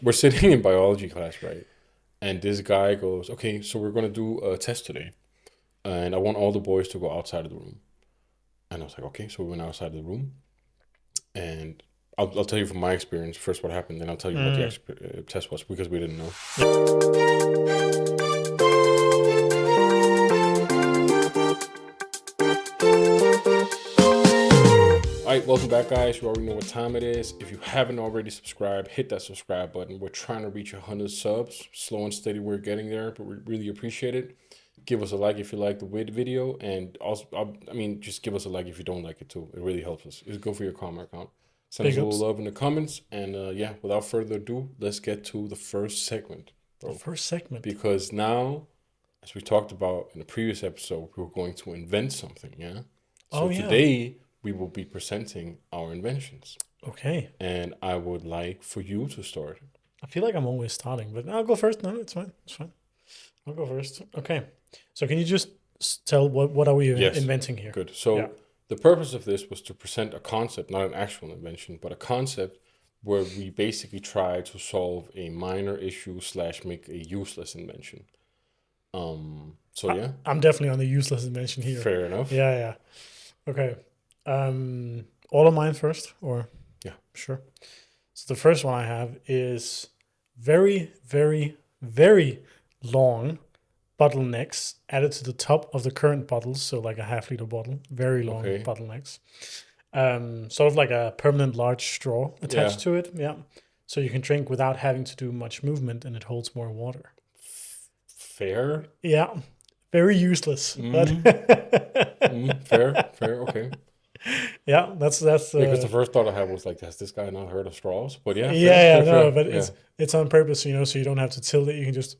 we're sitting in biology class, right? And this guy goes, okay, so we're going to do a test today. And I want all the boys to go outside of the room. And I was like, okay. So we went outside of the room. And I'll tell you from my experience first what happened. Then I'll tell you what the test was because we didn't know. All right, welcome back, guys. You already know what time it is. If you haven't already subscribed, hit that subscribe button. We're trying to reach 100 subs. Slow and steady, we're getting there, but we really appreciate it. Give us a like if you like the video, and also, just give us a like if you don't like it too. It really helps us. It's good for your comment account. Send us a little love in the comments, and without further ado, let's get to the first segment, bro. The first segment. Because now, as we talked about in the previous episode, we were going to invent something, yeah? So today, we will be presenting our inventions. Okay. And I would like for you to start. I feel like I'm always starting, but I'll go first. No, it's fine. It's fine. I'll go first. Okay. So can you just tell what are we inventing here? Good. So the purpose of this was to present a concept, not an actual invention, but a concept where we basically try to solve a minor issue / make a useless invention. I'm definitely on the useless invention here. Fair enough. Yeah. Okay. All of mine first, or? Yeah. Sure. So the first one I have is very, very, very long bottlenecks added to the top of the current bottles. So like a half-liter bottle, very long bottlenecks. Sort of like a permanent large straw attached to it. Yeah. So you can drink without having to do much movement, and it holds more water. Fair. Yeah. Very useless. But fair. Okay. Yeah, that's because the first thought I had was like, has this guy not heard of straws? But it's on purpose, so you don't have to tilt it. You can just.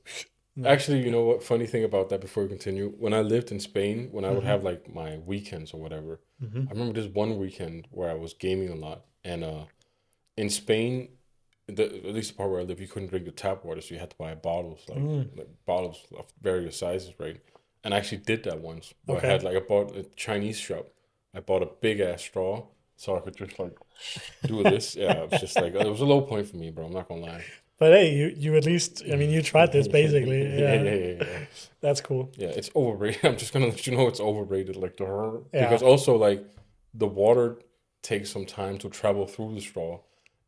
Actually, you know what? Funny thing about that before we continue, when I lived in Spain, when I would have like my weekends or whatever, I remember this one weekend where I was gaming a lot, and in Spain, at least the part where I live, you couldn't drink the tap water, so you had to buy bottles, like bottles of various sizes, right? And I actually did that once. Where I bought a Chinese shop. I bought a big ass straw so I could just like do this. Yeah, it was just like it was a low point for me, bro. I'm not gonna lie. But hey, you at least you tried this basically. Yeah. That's cool. Yeah, it's overrated. I'm just gonna let you know it's overrated. Like because also like the water takes some time to travel through the straw.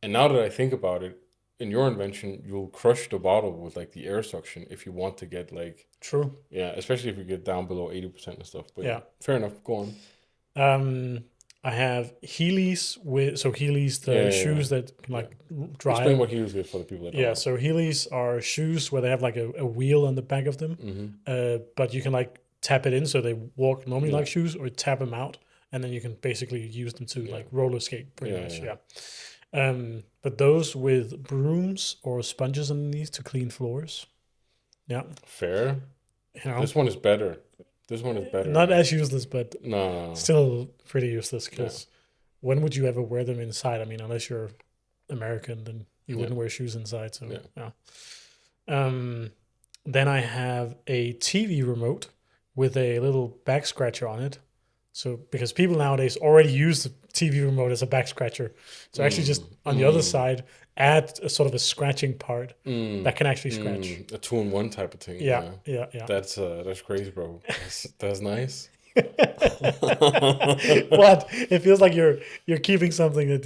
And now that I think about it, in your invention, you'll crush the bottle with like the air suction if you want to get like true. Yeah, especially if you get down below 80% and stuff. But fair enough. Go on. I have Heelys Heelys, the shoes that can like drive. Explain what Heelys is for the people that don't know. So Heelys are shoes where they have like a wheel on the back of them, but you can like tap it in so they walk normally like shoes, or tap them out, and then you can basically use them to like roller skate pretty much. But those with brooms or sponges underneath to clean floors. Yeah. Fair. This one is better. This one is better. Not as useless, but no. Still pretty useless, because when would you ever wear them inside? I mean, unless you're American, then you wouldn't wear shoes inside. So then I have a TV remote with a little back scratcher on it. So because people nowadays already use the TV remote as a back scratcher, so actually just on the other side add a sort of a scratching part that can actually scratch. A 2-in-1 type of thing. Yeah. That's crazy, bro. That's nice. What? It feels like you're keeping something that.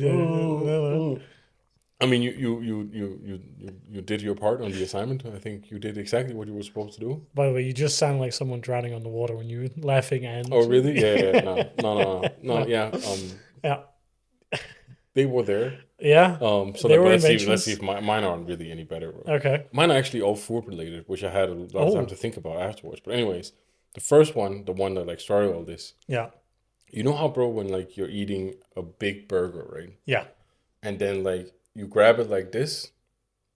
I mean, you did your part on the assignment. I think you did exactly what you were supposed to do. By the way, you just sound like someone drowning on the water when you were laughing and. Oh really? Yeah. No. Yeah. Yeah. They were there. Yeah. So let's see if mine aren't really any better. Okay. Mine are actually all food related, which I had a lot of time to think about afterwards. But anyways, the first one, the one that like started all this. Yeah. You know how, bro, when like you're eating a big burger, right? Yeah. And then like you grab it like this,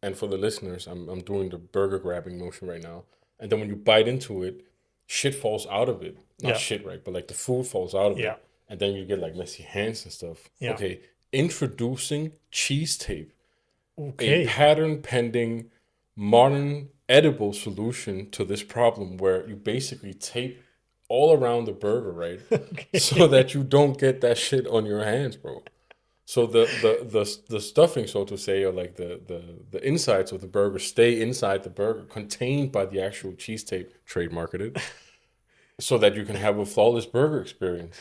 and for the listeners, I'm doing the burger grabbing motion right now. And then when you bite into it, shit falls out of it. Not shit, right? But like the food falls out of it. And then you get like messy hands and stuff. Yeah. Okay. Introducing cheese tape. A pattern pending modern edible solution to this problem, where you basically tape all around the burger, right? So that you don't get that shit on your hands, bro. So the stuffing, so to say, or like the insides of the burger stay inside the burger, contained by the actual cheese tape, trademarketed, so that you can have a flawless burger experience.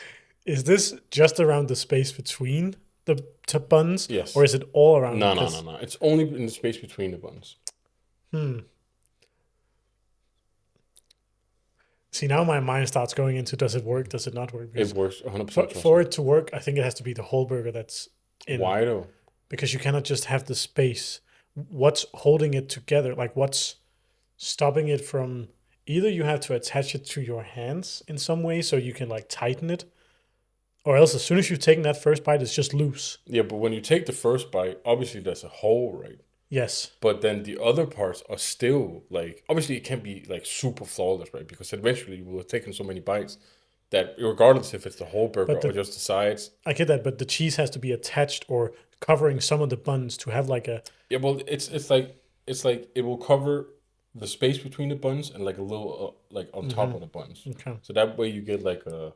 Is this just around the space between the buns, or Yes. is it all around? No, no, no, Because no. It's only in the space between the buns. hmm. See, now my mind starts going into does it work, does it not work? It Because works 100%, trust for me. it to work, I think it has to be the whole burger that's in, Why though? because you cannot just have the space. What's holding it together? Like what's stopping it from? Either you have to attach it to your hands in some way so you can like tighten it, or else as soon as you've taken that first bite, it's just loose. Yeah, but when you take the first bite, obviously there's a hole, right? Yes, But then the other parts are still like, obviously it can't be like super flawless, right? Because eventually you will have taken so many bites that regardless if it's the whole burger but or just the sides. I get that, but the cheese has to be attached or covering some of the buns to have like a Yeah, well, it's like it will cover the space between the buns and like a little like on top of the buns. okay. So that way you get like a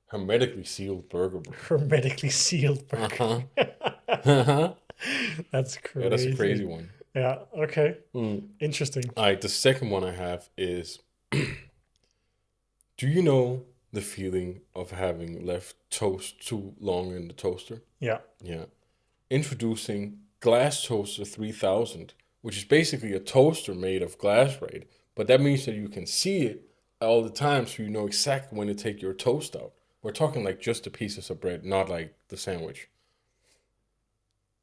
hermetically sealed burger, bro. Hermetically sealed burger. Uh-huh. Uh-huh. That's Yeah, that's a crazy crazy. one. Yeah. Okay. Mm. Interesting. All right, the second one I have is do you know the feeling of having left toast too long in the toaster? Yeah. Yeah. Introducing Glass Toaster 3000, which is basically a toaster made of glass, right? But that means that you can see it all the time so you know exactly when to take your toast out. We're talking like just the pieces of bread, not like the sandwich.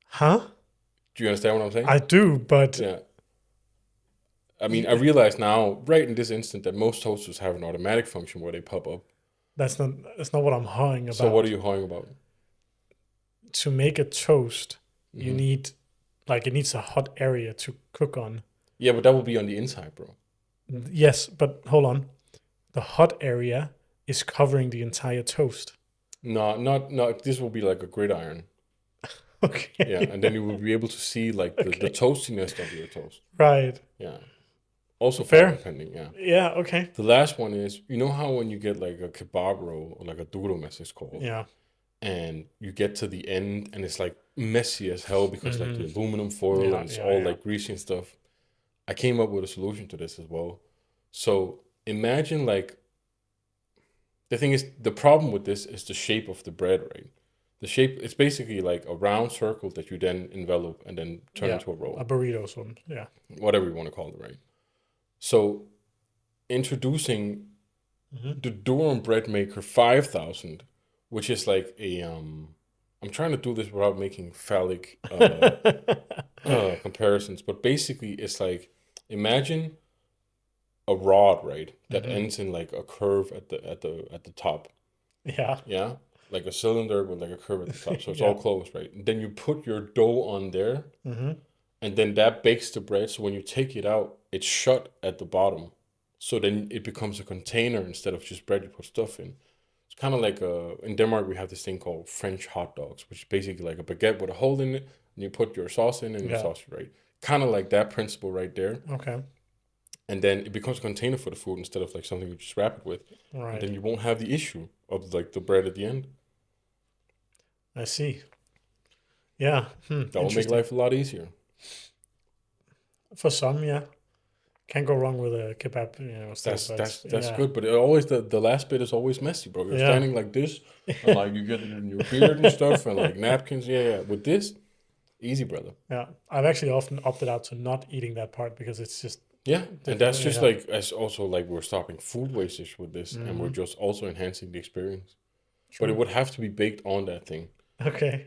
Huh? Do you understand what I'm saying? I do, but Yeah. I mean, I realize now, right in this instant, that most toasters have an automatic function where they pop up. that's not what I'm hawing So what are about. you hawing about? To make a toast, you Hmm. need like it needs a hot area to cook on. Yeah, but that will be on the inside, bro. Yes, but hold on. The hot area is covering the entire toast. No, not. This will be like a gridiron. Yeah, Okay. and then you will be able to see like the Okay. toastiness of your toast. Right. Yeah. Also Fair. patent pending, yeah. Yeah, okay. The last one is, you know how when you get like a kebab roll or like a durum as it's called, Yeah. and you get to the end and it's like messy as hell because like Hmm. the aluminum foil Yeah, and it's yeah, all yeah. like greasy and stuff. I came up with a solution to this as well. So imagine like the thing is the problem with this is the shape of the bread, right? The shape it's basically like a round circle that you then envelop and then turn Yeah. into a A roll, burrito one. Yeah. whatever you want to call it, right? So introducing Hmm. the Durham Bread Maker 5000, which is like a I'm trying to do this without making phallic comparisons, but basically it's like imagine a rod, right, that Hmm. ends in like a curve at the top. Yeah. Yeah? Like a cylinder with like a curve at the top. So it's Yeah. all closed, right? And then you put your dough on there Hmm. and then that bakes the bread. So when you take it out, it's shut at the bottom. So then it becomes a container instead of just bread you put stuff in. It's kind of like in Denmark we have this thing called French hot dogs, which is basically like a baguette with a hole in it, and you put your sauce in and your Yeah. sauce, right? Kind of like that principle right there. Okay. And then it becomes a container for the food instead of like something you just wrap it with. And Right. then you won't have the issue of like the bread at the end. I see. Yeah. That will make Interesting. life a lot easier. For some, yeah. Can't go wrong with a kebab, still, That's but that's that's yeah. good, but it always the last bit is always messy, bro. You're Yeah. standing like this, and like you get it in your beard and stuff, and like napkins. Yeah, yeah. With this, easy, brother. Yeah. I've actually often opted out to not eating that part because it's just Yeah, and that's difficult. just Yeah. like as also like we're stopping food wastage with this, and we're Hmm. just also enhancing the experience. But it True. would have to be baked on that thing, Okay.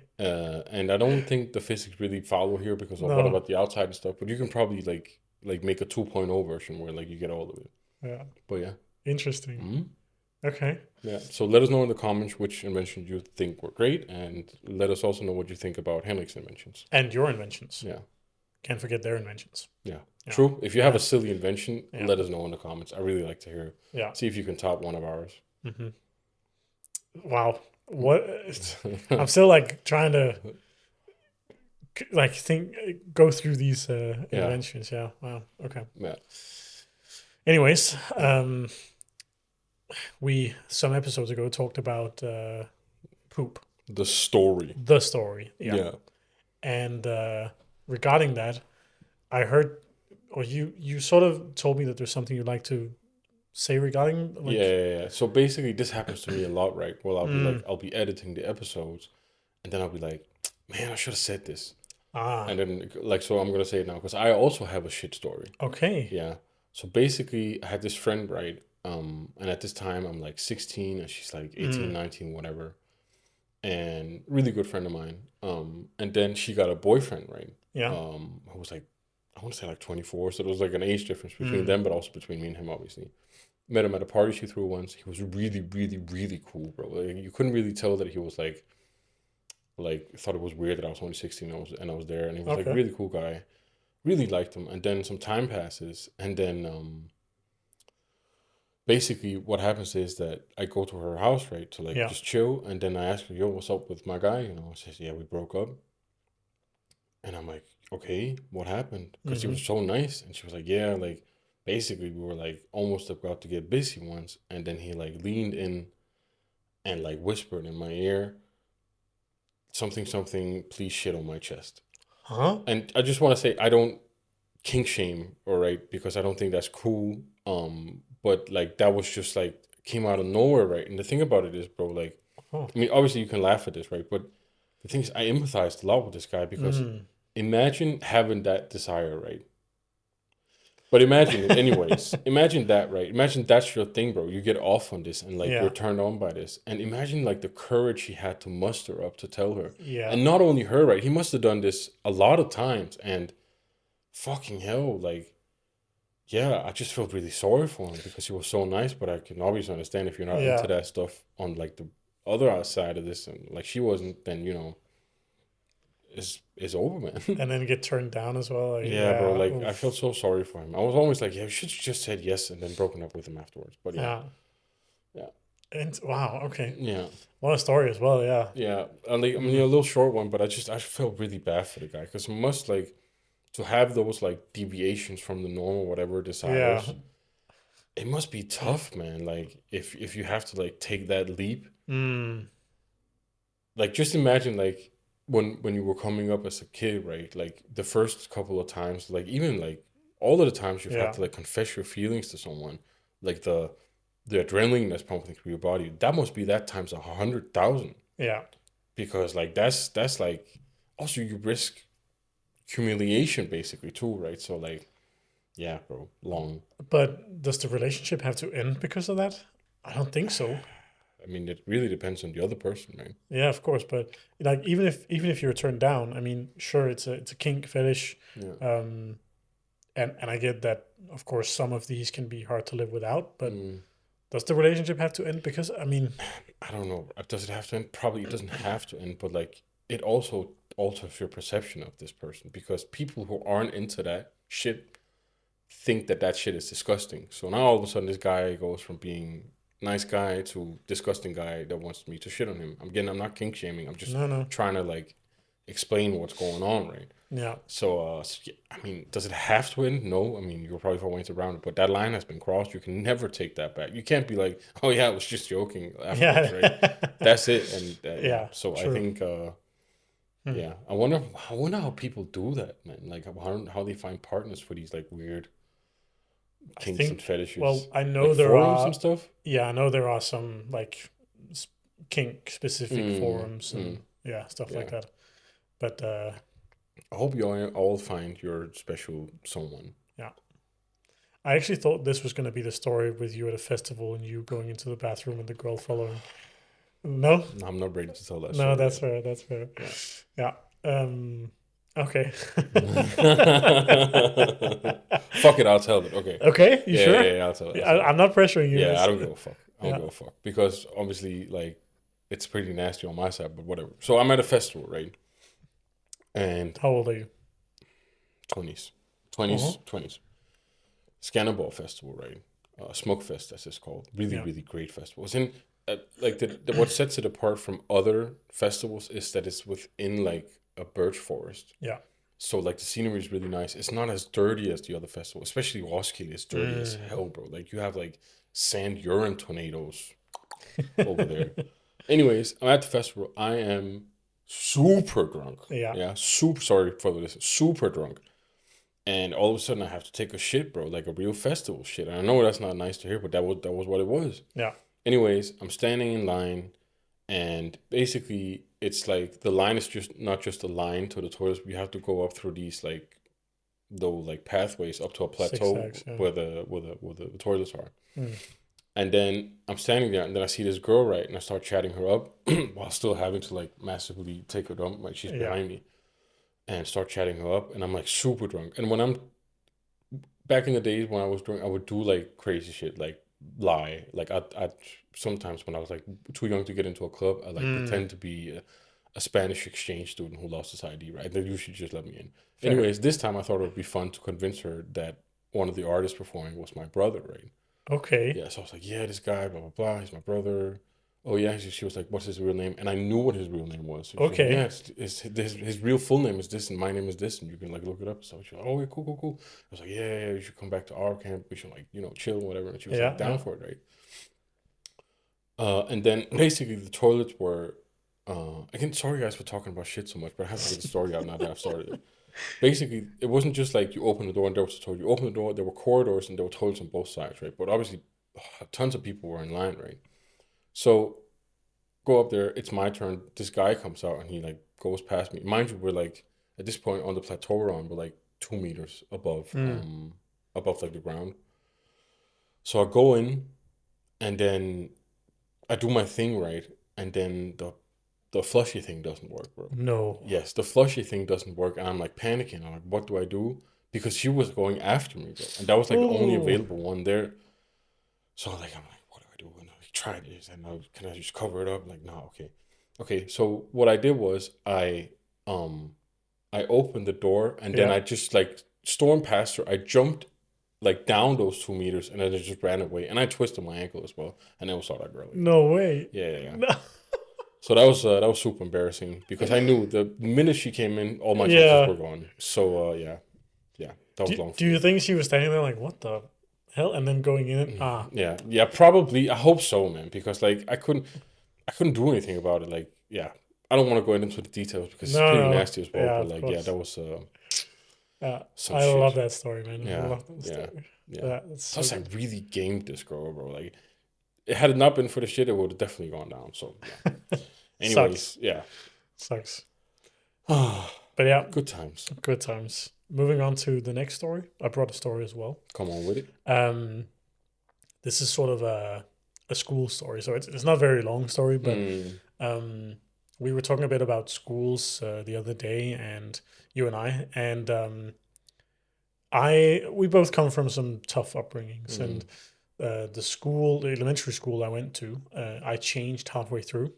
and I don't think the physics really follow here because of what No. about the outside and stuff. But you can probably like make a 2.0 version where like you get all of it. Yeah. But yeah. Interesting. Mhm. Okay. Yeah. So let us know in the comments which inventions you think were great, and let us also know what you think about Henrik's inventions. And your inventions. Yeah. Can't forget their inventions. Yeah. Yeah. True. If you have Yeah. a silly invention, Yeah. let us know in the comments. I really like to hear. Yeah. See if you can top one of ours. Hmm. Wow. What? I'm still like trying to like think, go through these Yeah. inventions. Yeah. Wow. Okay. Yeah. Anyways, we some episodes ago talked about poop. The story. The story. Yeah. Yeah. And regarding that, I heard, or you sort of told me that there's something you'd like to say regarding Yeah, like. yeah, yeah. So basically, this happens to me a lot, right? Well, Mm, I'll be editing the episodes, and then I'll be like, man, I should have said this. ah. And then, like, so I'm gonna say it now because I also have a shit story. Okay. Yeah. So basically, I had this friend, right? And at this time, I'm like 16, and she's like 18, Mm, 19, whatever. And really good friend of mine. And then she got a boyfriend, right? yeah. Who was like, I want to say like 24, so there was like an age difference between Mm, them, but also between me and him, obviously. Met him at a party she threw once. He was really, really, really cool, bro. Like, you couldn't really tell that he was like thought it was weird that I was only 16 and I was there, and he was like okay. really cool guy. Really liked him. And then some time passes, and then basically what happens is that I go to her house, right, to like Yeah. just chill, and then I ask her, yo, what's up with my guy? She says, yeah, we broke up. And I'm like, okay, what happened? Because he Mm-hmm. was so nice. And she was like, yeah, like basically we were like almost about to get busy once. And then he like leaned in and like whispered in my ear, something, something, please shit on my chest. Huh? And I just want to say, I don't kink shame, all right, because I don't think that's cool. But like that was just like came out of nowhere, right? And the thing about it is, bro, like, Oh. I mean, obviously you can laugh at this, right? But the thing is, I empathized a lot with this guy because Mm. imagine having that desire, right? But imagine it anyways. Imagine that, right? Imagine that's your thing, bro. You get off on this and like you're Yeah. turned on by this. And imagine like the courage he had to muster up to tell her. Yeah. And not only her, right? He must have done this a lot of times. And fucking hell, like, yeah, I just felt really sorry for him because he was so nice. But I can obviously understand if you're not into Yeah. that stuff on like the other side of this, and like she wasn't, then it's over, man. And then get turned down as well. Like, Yeah, bro. yeah. Like I felt Oof. so sorry for him. I was almost like, yeah, you should just said yes and then broken up with him afterwards. But yeah, Yeah. yeah, And wow. Okay. yeah, What a story as well. Yeah. yeah. And like, I mean, Mm. a little short one, but I felt really bad for the guy because must like to have those like deviations from the normal whatever Yeah. desires. It must be tough, man. Like if you have to like take that leap, Mm. like just imagine like when you were coming up as a kid, right? Like the first couple of times, like even like all of the times you've had Yeah. to like confess your feelings to someone, like the adrenaline that's pumping through your body, that must be that times 100,000. Yeah. Because like that's like also you risk humiliation basically too, right? So like yeah, bro, long. But does the relationship have to end because of that? I don't think so. I mean, it really depends on the other person, right? Yeah, of course. But like even if you're turned down, I mean, sure, it's a kink fetish, Yeah. um, and I get that. Of course, some of these can be hard to live without. But Mm, does the relationship have to end? Because I mean, I don't know. Does it have to end? Probably it doesn't have to end, but like it also alters your perception of this person because people who aren't into that shit think that that shit is disgusting. So now all of a sudden this guy goes from being nice guy to disgusting guy that wants me to shit on him. I'm not kink shaming. I'm just no, no, trying to like explain what's going on, right? yeah, So yeah, I mean, does it have to end? No. I mean, you're probably far ways around it, but that line has been crossed. You can never take that back. You can't be like, oh yeah, I was just joking afterwards, right? yeah, That's it. And yeah, yeah, so I true. think Hmm. yeah, I wonder how people do that, man. Like how they find partners for these like weird I kinks and think. Well, fetishes, I know like there forums and are. stuff. Yeah, I know there are some like s- kink specific Mm, forums mm, and yeah, stuff like yeah. that. But I hope you all find your special someone. yeah. I actually thought this was going to be the story with you at a festival and you going into the bathroom and the girl following. No, I'm not ready to tell that no, story that's yet. fair. That's fair. Yeah. Yeah. Okay. Fuck it, I'll tell it. Okay. Okay. You Yeah, sure? yeah, yeah, I'll tell it. I'll Yeah, tell it. I'm not pressuring you. Yeah, I It's, don't give a fuck. I don't yeah. give a fuck because obviously, like, it's pretty nasty on my side, but whatever. So I'm at a festival, right? And How old are you? 20s, Uh huh. 20s, 20s. Scannable Festival, right? Smoke Fest, as it's called. Really, Yeah. really great festival. It's in like what sets it apart from other festivals is that it's within like a birch forest. Yeah. So like the scenery is really nice. It's not as dirty as the other festival, especially Roskilde is dirty as Mm. hell, bro. Like you have like sand urine tornadoes over there. Anyways, I'm at the festival. I am super drunk. Yeah. Yeah, super sorry for this. Super drunk. And all of a sudden I have to take a shit, bro, like a real festival shit. And I know that's not nice to hear, but that was what it was. Yeah. Anyways, I'm standing in line, and basically it's like the line is just not just a line to the toilets. You have to go up through these like though like pathways up to a Six plateau tags. Yeah. where the toilets are. Mm. And then I'm standing there, and then I see this girl, right, and I start chatting her up while still having to like massively take her dump, like she's Yeah. behind me, and start chatting her up, and I'm like super drunk. And when I'm back in the days when I was drunk, I would do like crazy shit, like lie, like I sometimes when I was like too young to get into a club, I like Mm. pretend to be a Spanish exchange student who lost his ID, right? They usually just let me in. Fair. Anyways, this time I thought it would be fun to convince her that one of the artists performing was my brother, right? Okay. Yeah, so I was like, yeah, this guy, blah blah blah, he's my brother. Oh yeah, she was like, what's his real name? And I knew what his real name was. So she was like, yeah, Okay. his real full name is this, and my name is this, and you can like look it up. So she was like, oh yeah, cool, cool, cool. I was like, yeah, yeah, you should come back to our camp. We should like chill, whatever. And she was like Yeah. down Yeah. for it, right? And then basically the toilets were. Again, sorry guys for talking about shit so much, but I have to get the story out now that I've started it. Basically, it wasn't just like you open the door and there was a toilet. You open the door, there were corridors and there were toilets on both sides, right? But obviously, tons of people were in line, right? So go up there. It's my turn. This guy comes out and he like goes past me. Mind you, we're like at this point on the plateau we're on, we're like 2 meters Mm. above like the ground. So I go in and then I do my thing right, and then the flushy thing doesn't work, bro. No. Yes, the flushy thing doesn't work, and I'm like panicking. I'm like, what do I do? Because she was going after me, bro, and that was like the only Oh. available one there. So I'm like, what do I do? And I try this, and can I just cover it up? Like, no, okay, okay. So what I did was I opened the door, and then Yeah. I just like stormed past her. I jumped like down those 2 meters, and then I just ran away, and I twisted my ankle as well, and then we saw that girl again. No way. Yeah, yeah, yeah. No. So that was super embarrassing because I knew the minute she came in, all my chances Yeah. were gone. So yeah, yeah, that was long Do for you me. think she was standing there like, what the hell? And then going in? Ah. Yeah, yeah, probably. I hope so, man, because like I couldn't do anything about it. Like, yeah, I don't want to go into the details because it's No, pretty no. nasty as well. Yeah, But of like, yeah, that course. was some I love shit. that story, man. I Yeah, love that yeah, story. yeah. That's so Plus, I good. really gamed this girl, bro. Like, had it not been for the shit, it would have definitely gone down. So yeah. Sucks. Anyways, yeah. Sucks. But yeah, Good times. good times. Moving on to the next story. I brought a story as well. Come on with it. Um, this is sort of a school story, so it's not a very long story, but Mm, um, we were talking a bit about schools the other day, and you and I we both come from some tough upbringings, and mm, the elementary school I went to, I changed halfway through.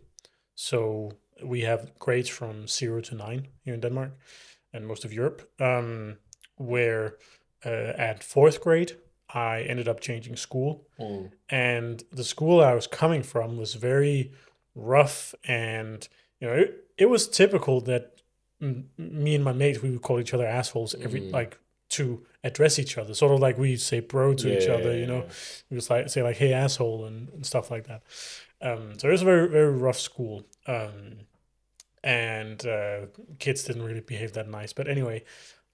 So we have grades from 0 to 9 here in Denmark and most of Europe, where at fourth grade, I ended up changing school. mm, And the school I was coming from was very rough. And, it was typical that me and my mates, we would call each other assholes mm. to address each other, sort of like we say bro to each other, Yeah. we just like say like, hey, asshole, and stuff like that. So it was a very, very rough school. And kids didn't really behave that nice. But anyway,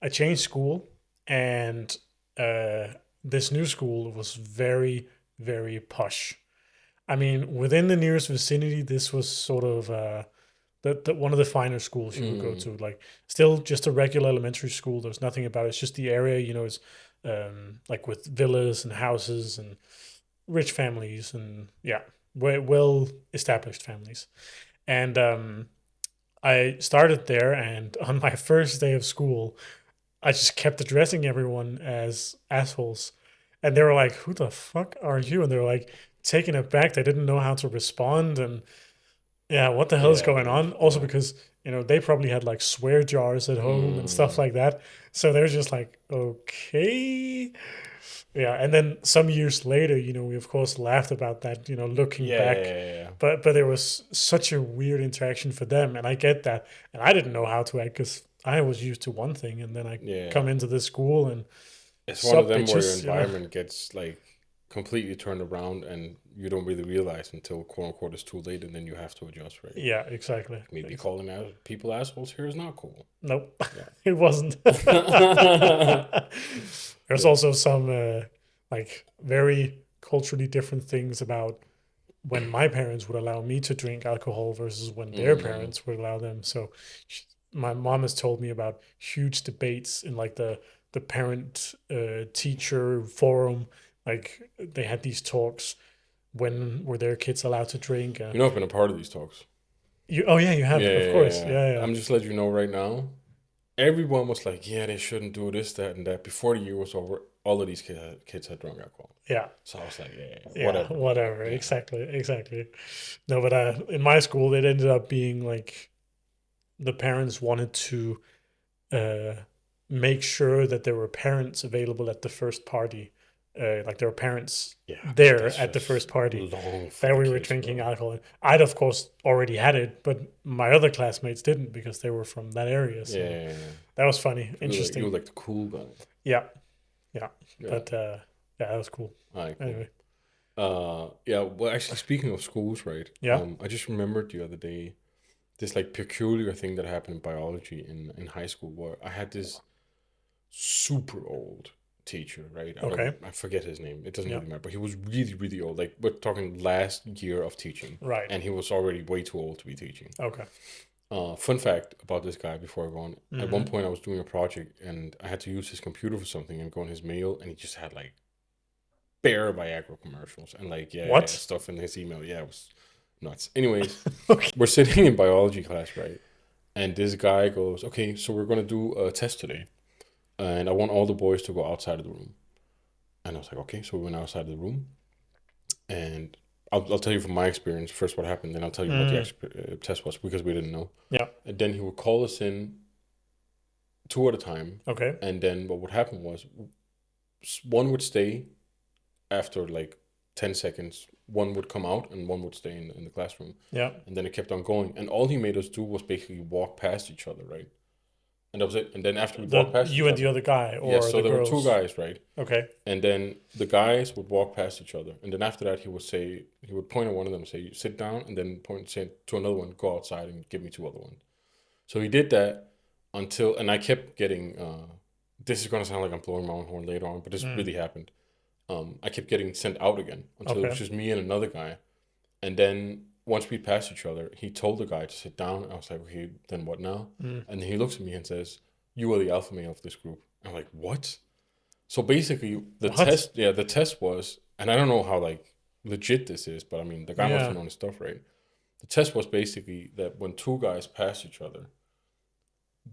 I changed school, and uh, this new school was very, very posh. I mean, within the nearest vicinity, this was sort of the one of the finer schools you would go Mm, to. Like, still just a regular elementary school. There's nothing about it. It's just the area, is like with villas and houses and rich families and yeah, well established families. And I started there, and on my first day of school, I just kept addressing everyone as assholes. And they were like, who the fuck are you? And they were like taken aback. They didn't know how to respond. And yeah, what the hell is yeah, going dude. on? Also, Yeah. because, they probably had like swear jars at home and stuff Mm, like that. So they're just like, okay. Yeah, and then some years later, we of course laughed about that, looking back. yeah. But there was such a weird interaction for them, and I get that. And I didn't know how to act because I was used to one thing, and then I come Yeah. into this school and It's one of sup them where your bitches. environment gets like, completely turned around, and you don't really realize until quote unquote it's too late, and then you have to adjust, right? Yeah, exactly. Like maybe calling out people assholes here is not cool. Nope, Yeah. it wasn't. There's Yeah. also some like very culturally different things about when my parents would allow me to drink alcohol versus when their Mm, parents would allow them. So my mom has told me about huge debates in like the parent teacher forum. Like they had these talks when were their kids allowed to drink. I've been a part of these talks. You oh yeah, you have, of course, Yeah. yeah, yeah. I'm just letting you know right now. Everyone was like, "Yeah, they shouldn't do this, that, and that." Before the year was over, all of these kids had drunk alcohol. Yeah, So I was like, "Yeah, yeah, whatever." whatever. Yeah. Exactly, exactly. No, but in my school, it ended up being like the parents wanted to uh, make sure that there were parents available at the first party. Like there were parents Yeah, but there that's at the just first party long for that the we were kids, drinking bro. alcohol. I'd of course already had it, but my other classmates didn't because they were from that area. So Yeah. that was funny, You interesting. were like the cool guy. Yeah, yeah. Yeah. But yeah, that was cool. All right, cool. Anyway, Yeah. Well, actually, speaking of schools, right? yeah. I just remembered the other day this like peculiar thing that happened in biology in high school where I had this super old teacher, right? Okay. I forget his name. It doesn't Yeah. really matter, but he was really, really old. Like we're talking last year of teaching, Right. and he was already way too old to be teaching. Okay. Fun fact about this guy before I go on. At one Mm-hmm. point, I was doing a project and I had to use his computer for something and go on his mail, and he just had like bare Viagra commercials and like What? stuff in his email. Yeah, it was nuts. Anyways, Okay. we're sitting in biology class, right? And this guy goes, "Okay, so we're gonna do a test today, and I want all the boys to go outside of the room." And I was like, "Okay." So we went outside of the room, and I'll tell you from my experience first what happened, then I'll tell you what the Mm. actual test was because we didn't know. Yeah. And then he would call us in two at a time, Okay. and then what would happen was one would stay after like 10 seconds. One would come out and one would stay in the classroom, Yeah. and then it kept on going. And all he made us do was basically walk past each other, right? And that was it. And then after we walked The past you each and the other, other guy yeah. or So the there were two girls. guys, right? Okay. And then the guys would walk past each other, and then after that, he would point at one of them, and say, "Sit down," and then point say to another one, "Go outside and give me two other ones." So he did that until, and I kept getting. This is gonna sound like I'm blowing my own horn later on, but this Mm. really happened. I kept getting sent out again until it was Okay. just me and another guy, and then once we passed each other, he told the guy to sit down. I was like, "Okay, then what now?" Mm. And then he looks at me and says, "You are the alpha male of this group." I'm like, "What?" So basically, What? the test was, and I don't know how like legit this is, but I mean, the guy must Yeah. have known his stuff, right? The test was basically that when two guys pass each other,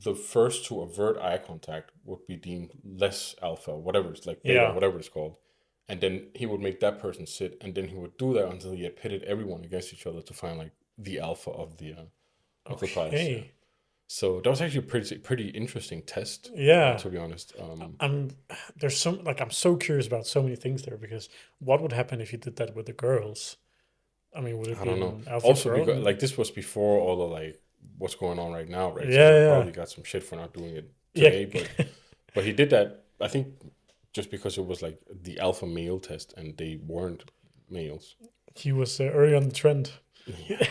the first to avert eye contact would be deemed less alpha, whatever it's like beta, Yeah. whatever it's called. And then he would make that person sit, and then he would do that until he had pitted everyone against each other to find like the alpha of the class. Yeah. Okay. So that was actually a pretty interesting test, Yeah. to be honest. I'm there's some like I'm so curious about so many things there because what would happen if you did that with the girls? I mean, would it I be don't know. an alpha Also, girl? because like this was before all the like what's going on right now, right? So he Yeah, probably got some shit for not doing it yeah, today, yeah. but he did that. I think just because it was like the alpha male test and they weren't males. He was early on the trend. Yeah,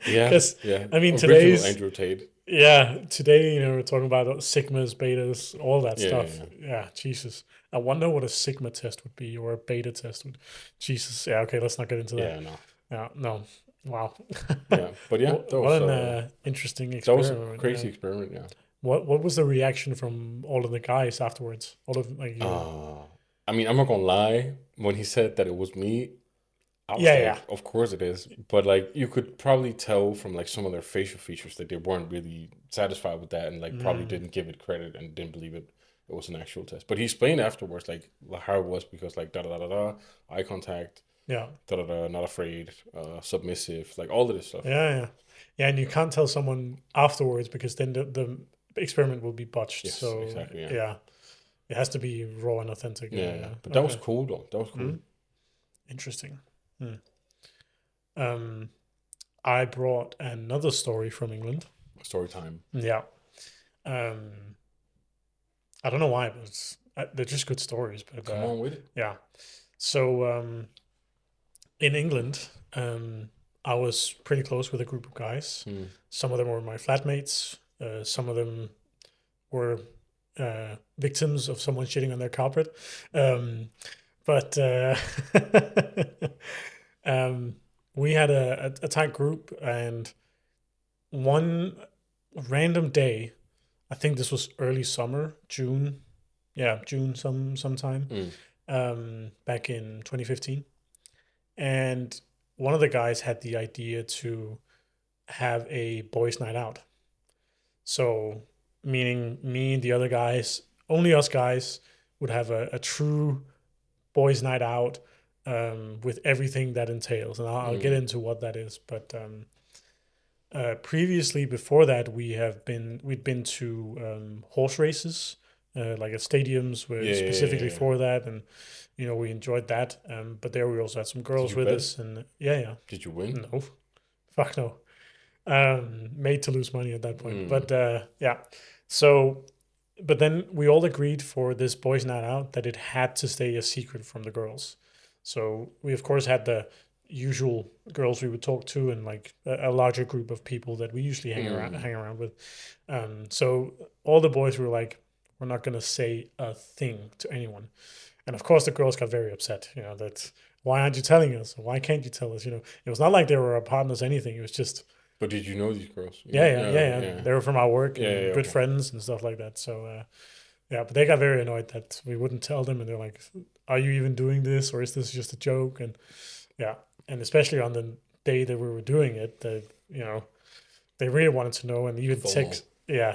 yeah, Because yeah. I mean, Original today's Andrew Tate. today we're talking about sigmas, betas, all that Yeah, yeah, stuff. yeah. Yeah, Jesus. I wonder what a sigma test would be or a beta test would. Jesus. Yeah. Okay. Let's not get into that. Yeah, no, Yeah. No. Wow. yeah. But yeah, What an interesting that was a experiment. Yeah. crazy experiment. Yeah. What was the reaction from all of the guys afterwards? All of like your. Uh, I mean, I'm not gonna lie. When he said that it was me, I was Yeah. Yeah. like, of course it is. But like you could probably tell from like some of their facial features that they weren't really satisfied with that and like probably Mm, didn't give it credit and didn't believe it was an actual test. But he explained afterwards like how it was because like da da da da da, eye contact, yeah. da da da, not afraid, submissive, like all of this stuff. Yeah. Yeah. Yeah. And you can't tell someone afterwards because then the experiment will be botched. Yes, So exactly, yeah. yeah. It has to be raw and authentic. Yeah, Yeah, yeah. yeah. But that was Okay. cool though. That was cool. Mm, interesting. Hmm. Um, I brought another story from England. Story time. Yeah. Um, I don't know why, but they're just good stories. But Come on with it. yeah. So in England, I was pretty close with a group of guys. Mm. Some of them were my flatmates. Some of them were victims of someone shitting on their carpet. But um, we had a tight group, and one random day, I think this was early summer, June, yeah, June sometime, Mm. back in 2015, and one of the guys had the idea to have a boys' night out. So, meaning me and the other guys, only us guys, would have a true boys' night out, with everything that entails, and I'll get Mm. into what that is. But previously, before that, we'd been to horse races, like at stadiums where Yeah, yeah, yeah, specifically yeah, yeah. for that, and we enjoyed that. But there we also had some Did girls you with bet? us, and yeah, yeah, Did you win? no, fuck no, made to lose money at that point. Mm. But yeah, so but then we all agreed for this boys' night out that it had to stay a secret from the girls. So we of course had the usual girls we would talk to and like a larger group of people that we usually Mm. hang around with. So all the boys were like, we're not gonna say a thing to anyone. And of course the girls got very upset. That why aren't you telling us? Why can't you tell us? It was not like they were our partners or anything. It was just But did you know these girls? yeah, yeah, Yeah, yeah, okay, yeah. yeah. They were from our work Yeah, and yeah, good okay. friends and stuff like that. So yeah, but they got very annoyed that we wouldn't tell them, and they're like, "Are you even doing this, or is this just a joke?" And yeah, and especially on the day that we were doing it, they really wanted to know, and FOMO.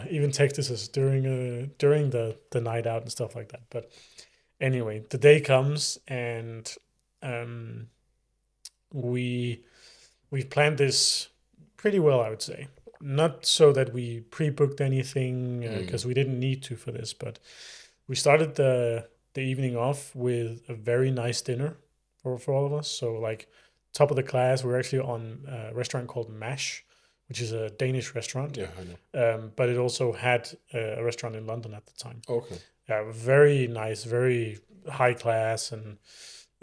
even texted us during the night out and stuff like that. But anyway, the day comes, and um, we we've planned this pretty well, I would say. Not so that we pre-booked anything Mm. because we didn't need to for this, but we started the evening off with a very nice dinner for all of us. So like top of the class, we are actually on a restaurant called Mash, which is a Danish restaurant, Yeah, I know. but it also had a restaurant in London at the time. Okay. Yeah, very nice, very high class, and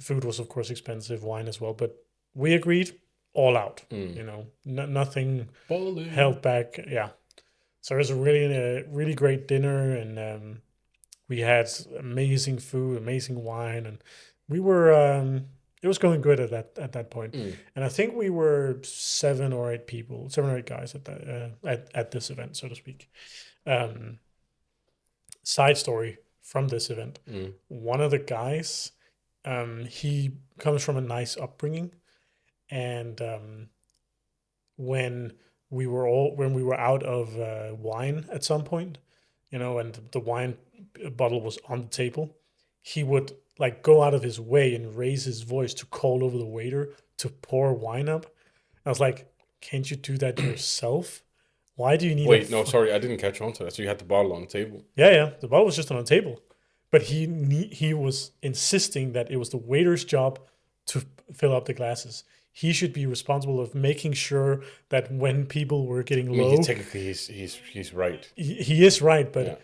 food was of course expensive, wine as well. But we agreed all out. Mm. Nothing Balling. held back. Yeah. So it was a really great dinner, and we had amazing food, amazing wine, and we were. It was going good at that point, Mm. and I think we were 7 or 8 people, 7 or 8 guys at that at this event, so to speak. Um, Side story from this event: Mm. one of the guys, he comes from a nice upbringing, and when when we were out of wine at some point, and the wine bottle was on the table, he would like go out of his way and raise his voice to call over the waiter to pour wine up. I was like, can't you do that yourself? Why do you need Wait, no, sorry, I didn't catch on to that. So you had the bottle on the table. Yeah, yeah, the bottle was just on the table, but he was insisting that it was the waiter's job to fill up the glasses. He should be responsible of making sure that when people were getting I mean, he low, technically he's right. he is right, Yeah, but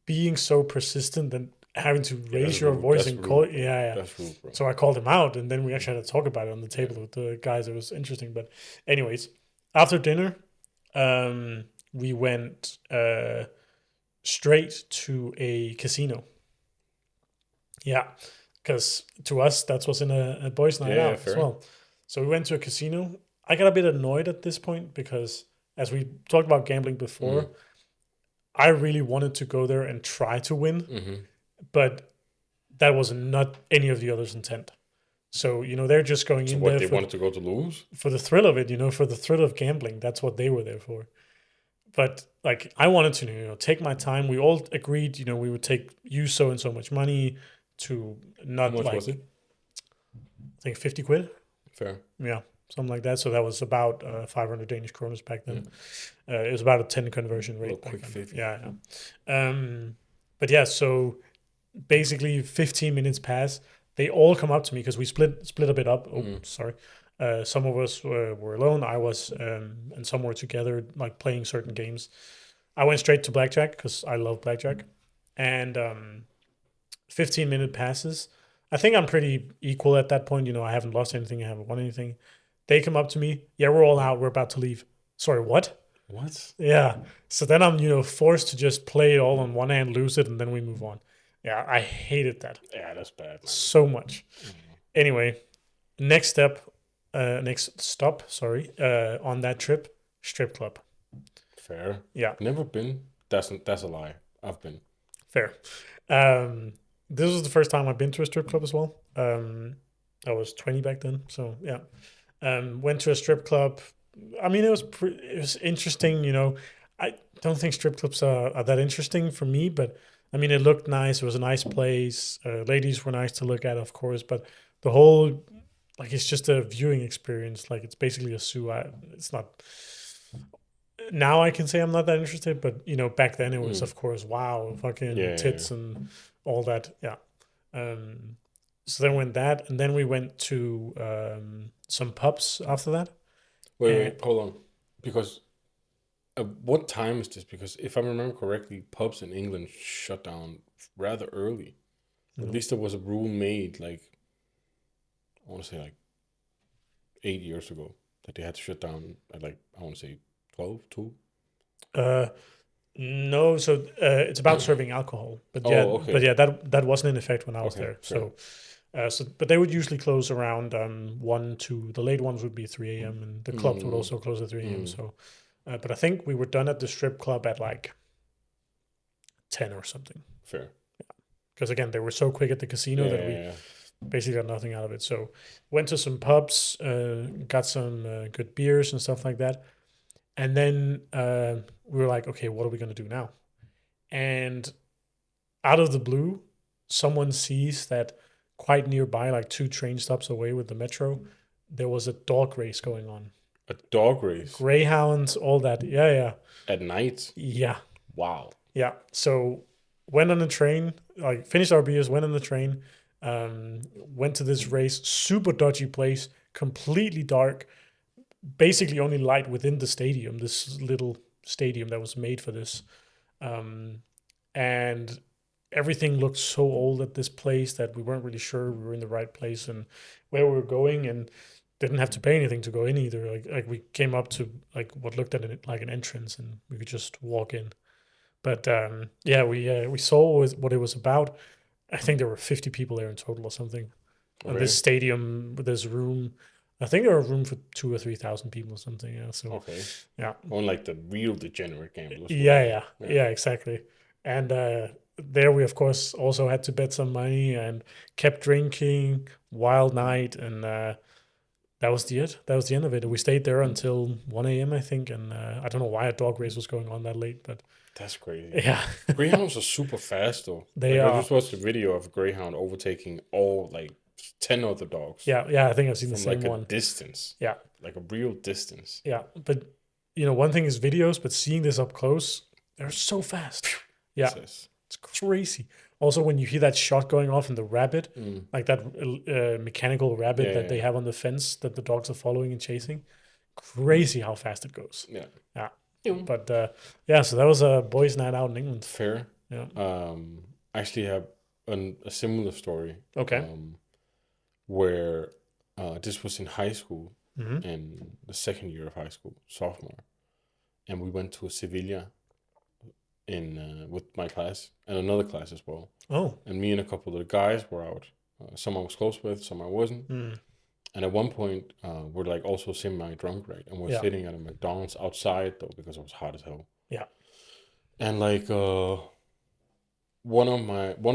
being so persistent and having to yeah, that's raise your rude. voice That's and call it, rude, bro. yeah, yeah. That's rude, bro. So I called him out, and then we actually had to talk about it on the Yeah. table with the guys. It was interesting, but anyways, after dinner, we went straight to a casino. Yeah, because to us that was in a boys' night Yeah, yeah, out as fair. well. So we went to a casino. I got a bit annoyed at this point because, as we talked about gambling Mm. before, I really wanted to go there and try to win, Mm-hmm. but that was not any of the others' intent. So they're just going So in what? there They wanted to go to lose? for the thrill of it. For the thrill of gambling. That's what they were there for. But like I wanted to take my time. We all agreed we would use so and so much money to How not much was like it? I think 50 quid. Fair. Yeah, something like that. So that was about 500 Danish kroners back Yeah. then. It was about a 10 conversion A little rate back quick then. 50. Yeah, yeah. But yeah, so basically 15 minutes pass. They all come up to me because we split a bit up. Oh, Mm. sorry. Some of us were alone. I was, and some were together, like playing certain games. I went straight to blackjack because I love blackjack. And 15-minute passes. I think I'm pretty equal at that point. You know, I haven't lost anything. I haven't won anything. They come up to me. Yeah, we're all out. We're about to leave. Sorry, what? What? Yeah. So then I'm, forced to just play it all on one hand, lose it, and then we move on. Yeah, I hated that Yeah, that's bad, man. so much. Mm. Anyway, next stop, sorry, on that trip, strip club. Fair. Yeah, Never been. That's a lie. I've been. fair. This was the first time I've been to a strip club as well. I was 20 back then, so yeah. Went to a strip club. I mean, it was interesting. I don't think strip clubs are that interesting for me, but I mean, it looked nice. It was a nice place. Ladies were nice to look at, of course, but the whole like it's just a viewing experience. Like it's basically a zoo. It's not. Now I can say I'm not that interested, but back then it was, of course, wow, fucking Yeah. tits and all that. Yeah. Um, so then went that, and then we went to some pubs after that. Wait, hold on. Because what time is this? Because if I remember correctly, pubs in England shut down rather early. At least there was a rule made, like, I want to say like 8 years ago, that they had to shut down at like, I want to say 12, 2. Uh, no, so it's about serving alcohol, but yeah, Oh, okay. that wasn't in effect when I was Okay, there. fair. But they would usually close around 1, 2. The late ones would be 3 a.m. and the clubs would Mm, also close at 3 a.m. mm, So, but I think we were done at the strip club at like 10 or something. fair. Because again, they were so quick at the casino that we Yeah. basically got nothing out of it. So, went to some pubs, got some good beers and stuff like that, and then we were like, okay, what are we gonna do now? And out of the blue, someone sees that quite nearby, like 2 train stops away with the metro, there was a dog race going on. A dog race Greyhounds, all that. Yeah, yeah. at night? Yeah. Wow. Yeah. So went on the train, like finished our beers, went on the train, went to this race, super dodgy place, completely dark, basically only light within the stadium, this little stadium that was made for this. Um, and everything looked so old at this place that we weren't really sure we were in the right place and where we were going, and didn't have to pay anything to go in either. Like we came up to like what looked at it like an entrance, and we could just walk in. But yeah, we saw what it was about. I think there were 50 people there in total or something. And this Okay. stadium with this room, I think there were room for 2 or 3 thousand people or something. Yeah. So Okay. yeah, Unlike the real degenerate gamblers. yeah, exactly. And there we of course also had to bet some money and kept drinking, wild night, and that was that was the end of it. We stayed there until 1 a.m. I think, and I don't know why a dog race was going on that late, but That's crazy. yeah. Greyhounds are super fast though. They Like I are. just watched a video of a greyhound overtaking all like 10 other dogs Yeah, I think I've seen the from same like a one. distance, Yeah, like a real distance. yeah. But one thing is videos, but seeing this up close, they're so fast. Yeah, Says. it's crazy. Also, when you hear that shot going off in the rabbit, Mm. like that mechanical rabbit Yeah, that they yeah, have on the fence that the dogs are following and chasing, crazy how fast it goes. yeah. Yeah, Yeah. but yeah, so that was a boys' night out in England. Fair. Yeah. I actually have a similar story. Okay. Where this was in high school, Mm-hmm. in the second year of high school, sophomore, and we went to Sevilla in with my class and another class as well. Oh. And me and a couple of the guys were out. Some I was close with, some I wasn't. Mm. And at one point, we're like also semi-drunk, right? And we're Yeah. sitting at a McDonald's outside though because it was hot as hell. Yeah. And like one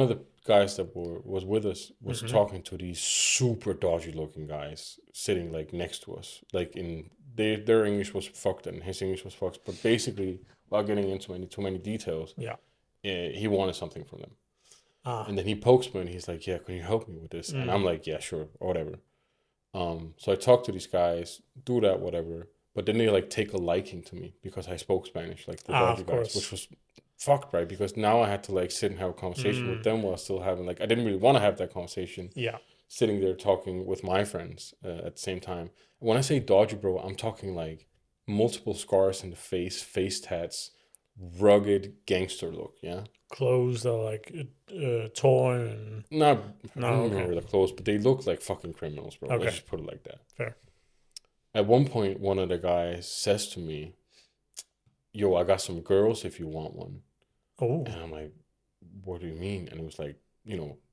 of the guys that was with us was Mm-hmm. talking to these super dodgy looking guys sitting like next to us. Like their English was fucked and his English was fucked. But basically, without getting into too many details, Yeah. he wanted something from them. Ah. And then he pokes me and he's like, "Yeah, can you help me with this?" And I'm like, "Yeah, sure, or whatever." So I talk to these guys, do that, whatever. But then they like take a liking to me because I spoke Spanish, like the dodgy Of guys, course. which was fucked, right? Because now I had to like sit and have a conversation with them while still having like I didn't really want to have that conversation. Yeah. Sitting there talking with my friends at the same time. When I say dodgy, bro, I'm talking like multiple scars in the face tats, rugged gangster look. Yeah. Clothes that are like torn. And... Not, I No, don't okay. remember the clothes, but they look like fucking criminals, bro. Okay. Let's just put it like that. Fair. At one point, one of the guys says to me, "Yo, I got some girls if you want one." Oh. And I'm like, "What do you mean?" And it was like,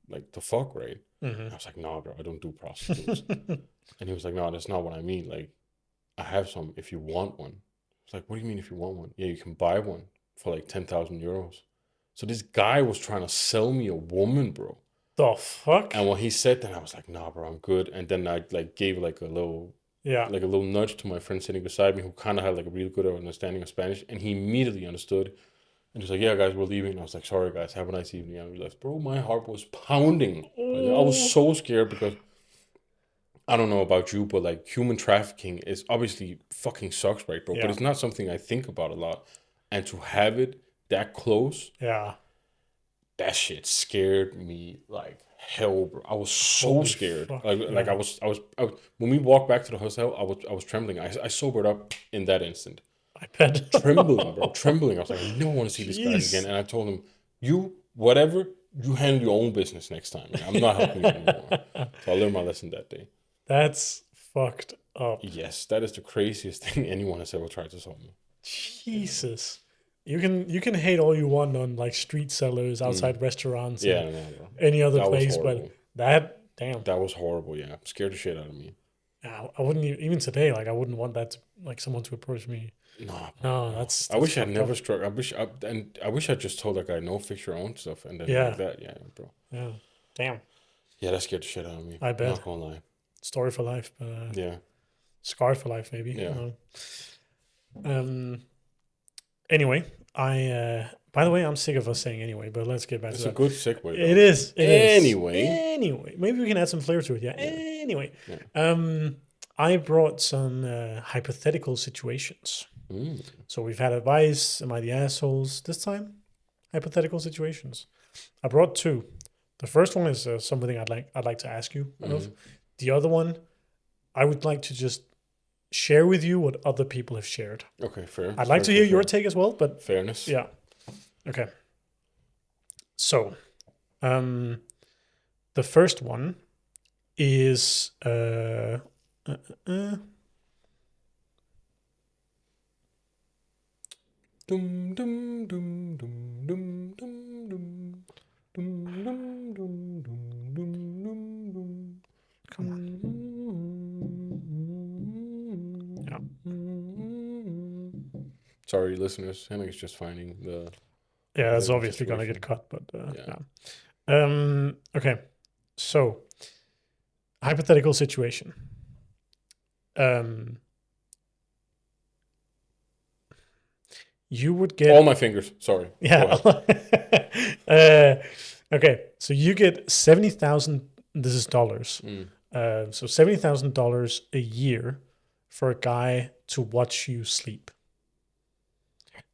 like the fuck, right? Mm-hmm. I was like, "Nah, bro, I don't do prostitutes." And he was like, "No, that's not what I mean. Like, I have some if you want one." I was like, "What do you mean if you want one?" "Yeah, you can buy one for like 10,000 euros." So this guy was trying to sell me a woman, bro. The fuck? And when he said that, I was like, "Nah, bro, I'm good." And then I like gave like a little nudge to my friend sitting beside me who kind of had like a really good understanding of Spanish, and he immediately understood. And he was like, "Yeah, guys, we're leaving." And I was like, "Sorry, guys, have a nice evening." And I realized, bro, my heart was pounding. I was so scared because I don't know about you, but like human trafficking is obviously fucking sucks, right, bro? But it's not something I think about a lot. And to have it that close, that shit scared me like hell, bro. I was so scared. Fuck, Like I was when we walked back to the hotel, I was trembling. I sobered up in that instant. I bet. Trembling, bro, trembling. I was like, I never want to see these guys again. And I told him, whatever, you handle your own business next time. I'm not helping you anymore. So I learned my lesson that day. That's fucked up. Yes, that is the craziest thing anyone has ever tried to solve me. Jesus. You can hate all you want on like street sellers, outside restaurants, any other place, but that was horrible. Yeah, scared the shit out of me. I wouldn't even today. Like I wouldn't want that like someone to approach me. No, that's I wish I'd never struck. I wish I just told that guy, no, fix your own stuff, and then like that. Yeah, bro. Yeah. Damn. Yeah, that scared the shit out of me. I bet. Not gonna lie. Story for life, but yeah. Scar for life, maybe. Yeah. Anyway, by the way, I'm sick of us saying anyway, but let's get back to that. It's a good segue. Though. It is. Anyway, maybe we can add some flavor to it. Yeah. Anyway, I brought some hypothetical situations. So we've had advice. Am I the assholes? This time, hypothetical situations. I brought two. The first one is something I'd like to ask you of. The other one, I would like to just share with you what other people have shared. Okay, fair. I'd like to hear your take as well, but fairness. Yeah. Okay. So, the first one is dum, dum, dum, dum, dum, dum, dum, dum. Dum, dum, dum, dum, dum, dum. Come on. Yeah. Sorry, listeners. Henrik's just finding the. Yeah, that's obviously going to get cut, but yeah. Okay. So, hypothetical situation. You would get all my fingers. Sorry. Yeah. Okay. So you get 70,000. This is dollars. So $70,000 a year for a guy to watch you sleep.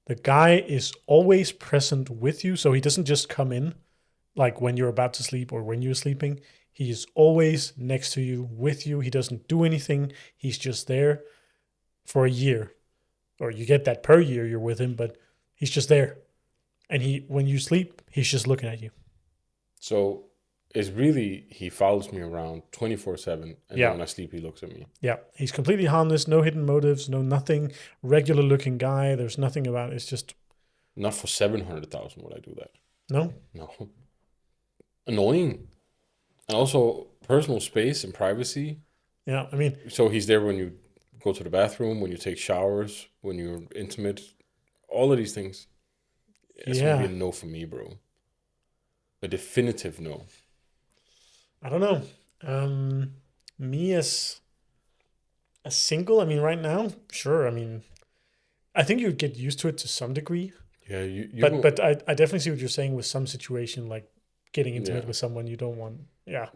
The guy is always present with you, so he doesn't just come in like when you're about to sleep or when you're sleeping. He is always next to you, with you. He doesn't do anything. He's just there for a year. Or you get that per year you're with him, but he's just there. And when you sleep, he's just looking at you. So it's really, he follows me around 24/7, and then when I sleep, he looks at me. Yeah, he's completely harmless, no hidden motives, no nothing, regular looking guy. There's nothing about it. It's just... Not for 700,000 would I do that. No? No. Annoying. And also personal space and privacy. Yeah, I mean... So he's there when you go to the bathroom, when you take showers, when you're intimate, all of these things. It's going to be a no for me, bro. A definitive no. I don't know. Me as a single, I mean, right now, sure. I mean, I think you'd get used to it to some degree. Yeah, but I definitely see what you're saying with some situation, like getting intimate with someone you don't want. Yeah.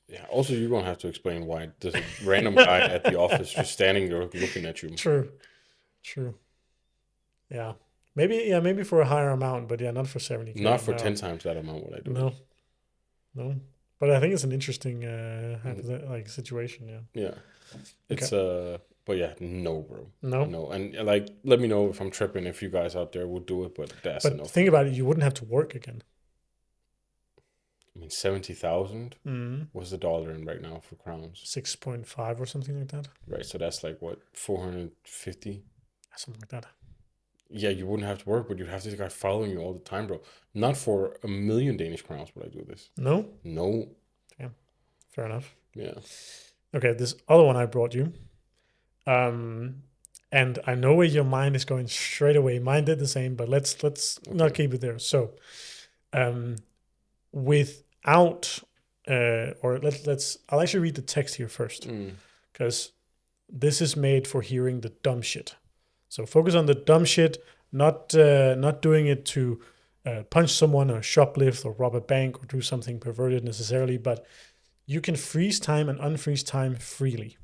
Yeah. Also, you're gonna have to explain why there's a random guy at the office just standing there looking at you. True. Yeah. Maybe for a higher amount, but not for 70K. Not for 10 times that amount would I do. No. But I think it's an interesting situation. Yeah. Yeah. It's But yeah, no, bro. No. No. And like, let me know if I'm tripping, if you guys out there would do it, but that's But enough for think me. about it, you wouldn't have to work again. I mean, 70,000. Mm. What's the dollar in right now for crowns? 6.5 or something like that. Right. So that's like what, 450? Something like that. Yeah, you wouldn't have to work, but you'd have this guy following you all the time, bro. Not for a million Danish crowns would I do this. No? No. Yeah. Fair enough. Yeah. Okay, this other one I brought you. And I know where your mind is going straight away. Mine did the same, but let's not keep it there. So, without or let's I'll actually read the text here first because this is made for hearing the dumb shit. So focus on the dumb shit, not doing it to punch someone or shoplift or rob a bank or do something perverted necessarily, but you can freeze time and unfreeze time freely.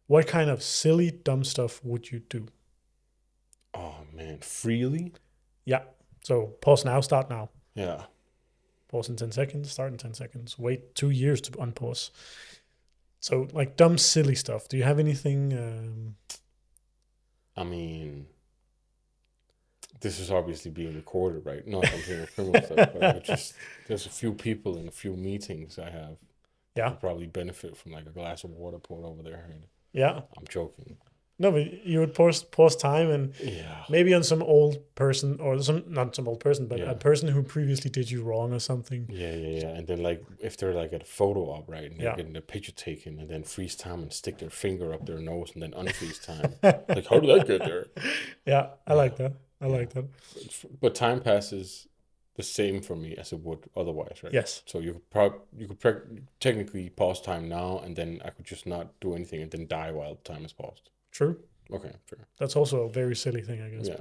What kind of silly, dumb stuff would you do? Oh man, freely? Yeah. So pause now, start now. Yeah. Pause in 10 seconds, start in 10 seconds. Wait 2 years to unpause. So like dumb, silly stuff. Do you have anything? I mean, this is obviously being recorded, right? Not something criminal stuff, but I would just, there's a few people in a few meetings I have. Yeah. Would probably benefit from like a glass of water poured over their head. Yeah. I'm joking. No, but you would pause time and maybe on some old person or not some old person, but a person who previously did you wrong or something. Yeah. And then like if they're like at a photo op, right, and they're getting a picture taken and then freeze time and stick their finger up their nose and then unfreeze time. Like how did that get there? Yeah, I like that. I like that. But time passes the same for me as it would otherwise, right? Yes. So you could technically pause time now, and then I could just not do anything and then die while time is paused. True. Okay, fair. That's also a very silly thing, I guess. Yeah,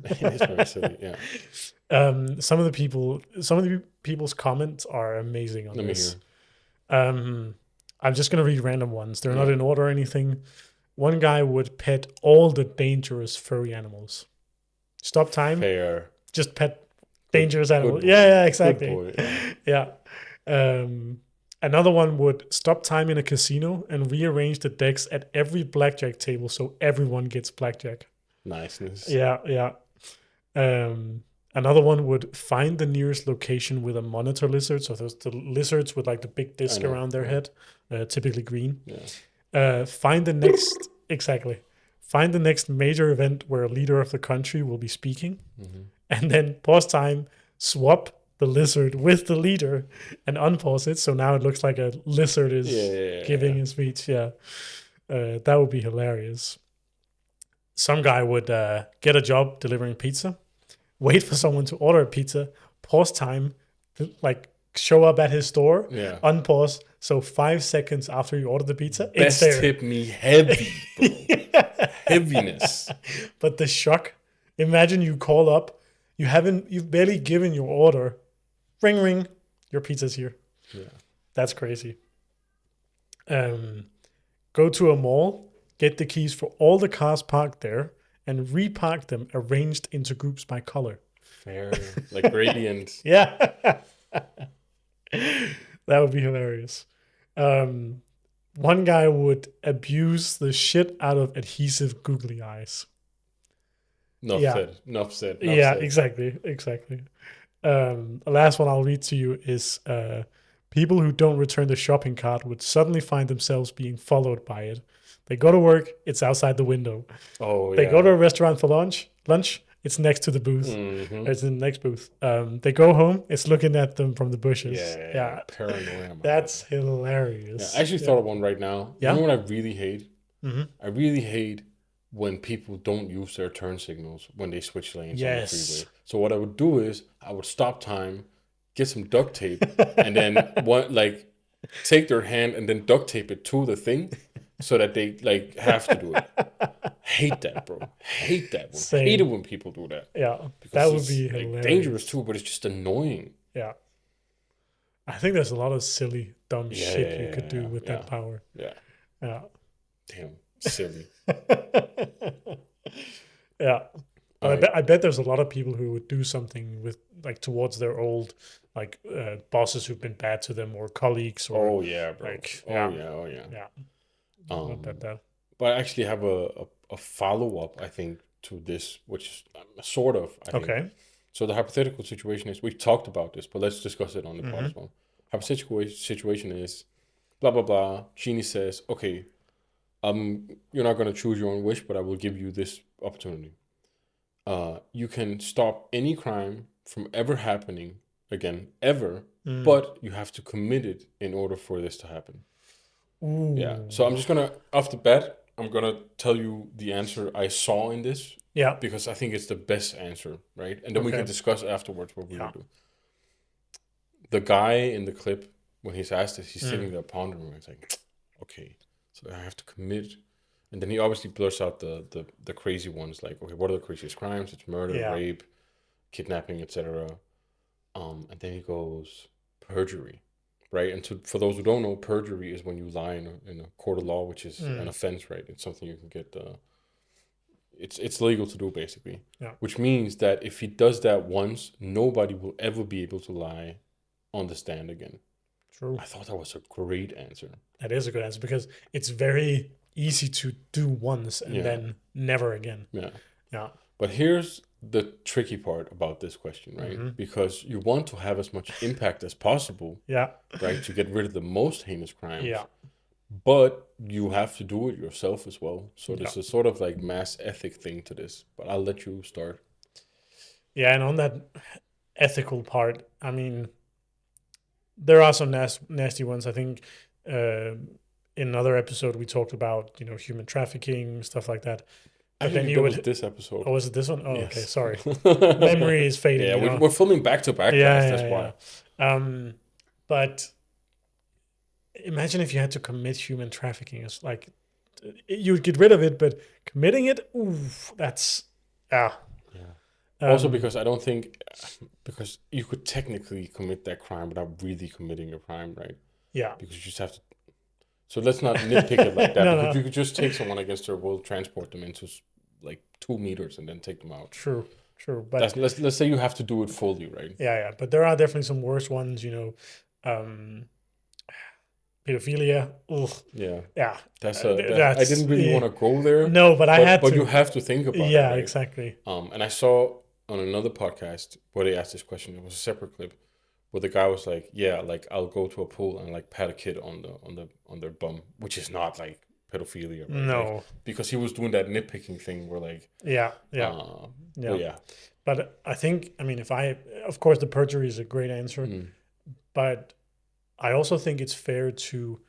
but it is very silly. Yeah. Some of the people's comments are amazing on Let this. me hear. I'm just gonna read random ones. They're not in order or anything. One guy would pet all the dangerous furry animals. Stop time. Fair. Just pet dangerous animals. Yeah, exactly. Good boy. Yeah. Another one would stop time in a casino and rearrange the decks at every blackjack table so everyone gets blackjack. Niceness. Yeah. Another one would find the nearest location with a monitor lizard. So those the lizards with like the big disc around their head, typically green. Yeah. Find the next Find the next major event where a leader of the country will be speaking, and then pause time, swap the lizard with the leader, and unpause it. So now it looks like a lizard is giving a speech. Yeah, that would be hilarious. Some guy would get a job delivering pizza, wait for someone to order a pizza, pause time, like show up at his store, unpause. So 5 seconds after you order the pizza, it's there. Tip me heavy, bro. Heaviness. But the shock. Imagine you call up, you've barely given your order. Ring, ring, your pizza's here. Yeah. That's crazy. Go to a mall, get the keys for all the cars parked there, and repark them arranged into groups by color. Fair. Like gradient. Yeah. That would be hilarious. One guy would abuse the shit out of adhesive googly eyes. Enough said. Exactly. The last one I'll read to you is people who don't return the shopping cart would suddenly find themselves being followed by it. They go to work, it's outside the window. They go to a restaurant for lunch, it's next to the booth. It's in the next booth. They go home, it's looking at them from the bushes. Yeah. Paranoia. That's hilarious. Yeah, I actually thought of one right now. Yeah? You know what I really hate? I really hate when people don't use their turn signals when they switch lanes on the freeway. So what I would do is I would stop time, get some duct tape, and then take their hand and then duct tape it to the thing so that they like have to do it. Hate that, bro. Hate that one. Same. Hate it when people do that. Yeah, Because that would be hilarious. Dangerous too, but it's just annoying. Yeah. I think there's a lot of silly, dumb shit you could do with that power. Yeah. Yeah. Damn, silly. Yeah. I bet there's a lot of people who would do something with like towards their old like bosses who've been bad to them or colleagues or bro. like Oh yeah. I bet that. but I actually have a follow up, I think, to this, which sort of, I think. Okay. So the hypothetical situation is, we've talked about this, but let's discuss it on the pod Mm-hmm. as well. Hypothetical situation is blah blah blah. Genie says, okay, you're not gonna choose your own wish, but I will give you this opportunity. You can stop any crime from ever happening again, ever, Mm. but you have to commit it in order for this to happen. Yeah. So Ooh. I'm just gonna, off the bat, I'm gonna tell you the answer I saw in this, Yeah. because I think it's the best answer, right? And then we can Okay. discuss afterwards what we Yeah. would do. The guy in the clip, when he's asked this, he's Mm. sitting there pondering. It's like, okay, so I have to commit, and then he obviously blurts out the crazy ones, like, okay, what are the craziest crimes? It's murder, Yeah. rape, kidnapping, etc. And then he goes perjury, right? And for those who don't know, perjury is when you lie in a court of law, which is an Mm. offense, right? It's something you can get. It's legal to do, basically. Yeah. Which means that if he does that once, nobody will ever be able to lie on the stand again. True. I thought that was a great answer. That is a good answer because it's very easy to do once and Yeah, then never again. yeah. Yeah. But here's the tricky part about this question, right? Mm-hmm. Because you want to have as much impact as possible, Yeah. right? To get rid of the most heinous crimes. Yeah. But you have to do it yourself as well. So Yeah. there's a sort of like mass ethic thing to this. But I'll let you start. Yeah. And on that ethical part, I mean, there are some nasty ones. I think in another episode we talked about human trafficking, stuff like that. But then Actually, you that was would. this episode. Oh, was it this one? Oh, okay. Yes. Sorry. Memory is fading. Yeah, we're filming back to back, guys. Yeah, That's yeah, why. yeah. But imagine if you had to commit human trafficking. It's like you would get rid of it, but committing it, ooh, that's ah. Yeah. Also, because I don't think, because you could technically commit that crime without really committing a crime, right? Yeah. Because you just have to. So let's not nitpick it like that. No, because no. you could just take someone against their will, transport them into like 2 meters, and then take them out. True. But let's say you have to do it fully, right? yeah. But there are definitely some worse ones. Pedophilia. Ugh. Yeah. Yeah. That's That's I didn't really want to go there. No, but I had but to. you have to think about it, Yeah, right? exactly. And I saw on another podcast where they asked this question. It was a separate clip where the guy was like, "Yeah, like I'll go to a pool and like pat a kid on their bum," which is not like pedophilia, right? No. Like, because he was doing that nitpicking thing where like, Yeah. Well, yeah. But I think, I mean, of course, the perjury is a great answer, but I also think it's fair to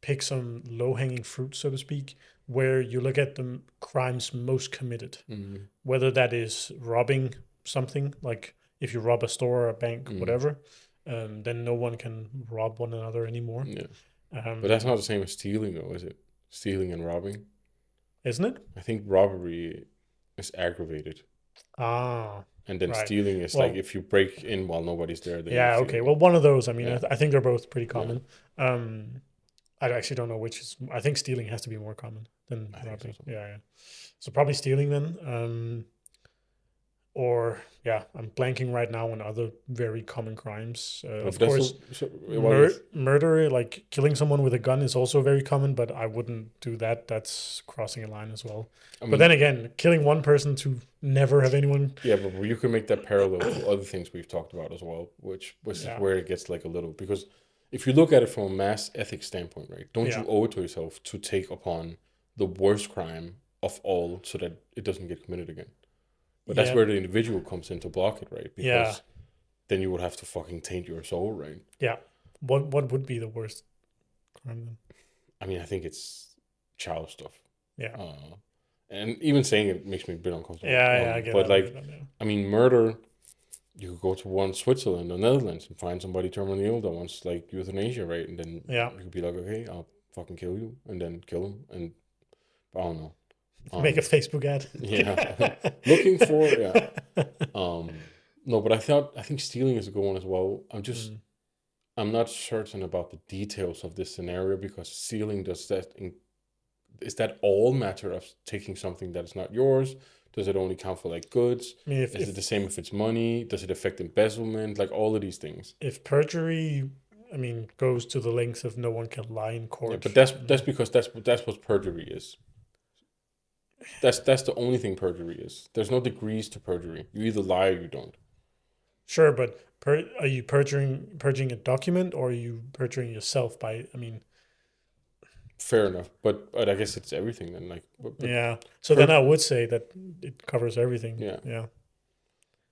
pick some low-hanging fruit, so to speak, where you look at the crimes most committed, whether that is robbing something, like if you rob a store or a bank, whatever, then no one can rob one another anymore. Yeah. But that's not the same as stealing, though, is it? Stealing and robbing? Isn't it? I think robbery is aggravated. Ah. And then right. stealing is like if you break in while nobody's there. Then yeah, okay. Well, one of those, I mean, Yeah. I think they're both pretty common. I actually don't know which is. I think stealing has to be more common than robbing. So. Yeah. So probably stealing then. Or yeah, I'm blanking right now on other very common crimes. Of course, murder, like killing someone with a gun, is also very common, but I wouldn't do that. That's crossing a line as well. But then again, killing one person to never have anyone. Yeah, but you can make that parallel to other things we've talked about as well, which is where it gets like a little, because if you look at it from a mass ethics standpoint, right? Don't you owe it to yourself to take upon the worst crime of all so that it doesn't get committed again? But that's where the individual comes in to block it, right? Because then you would have to fucking taint your soul, right? Yeah. What would be the worst crime then? I mean, I think it's child stuff. Yeah. And even saying it makes me a bit uncomfortable. Yeah, I get but that. I mean, murder, you could go to Switzerland or Netherlands and find somebody terminally ill that wants like euthanasia, right? And then you could be like, okay, I'll fucking kill you, and then kill him. And I don't know. Make a Facebook ad. Yeah. Looking for, no, but I think stealing is a good one as well. I'm not certain about the details of this scenario, because stealing is that all matter of taking something that is not yours? Does it only count for like goods? I mean, is it the same if it's money? Does it affect embezzlement? Like all of these things. If perjury, I mean, goes to the length of no one can lie in court. Yeah, but that's because that's what perjury is. That's the only thing perjury is. There's no degrees to perjury. You either lie or you don't. Sure, but are you purging a document, or are you perjuring yourself by? I mean, Fair enough, but I guess it's everything then. Like, but yeah. So then per I would say that it covers everything. yeah. Yeah.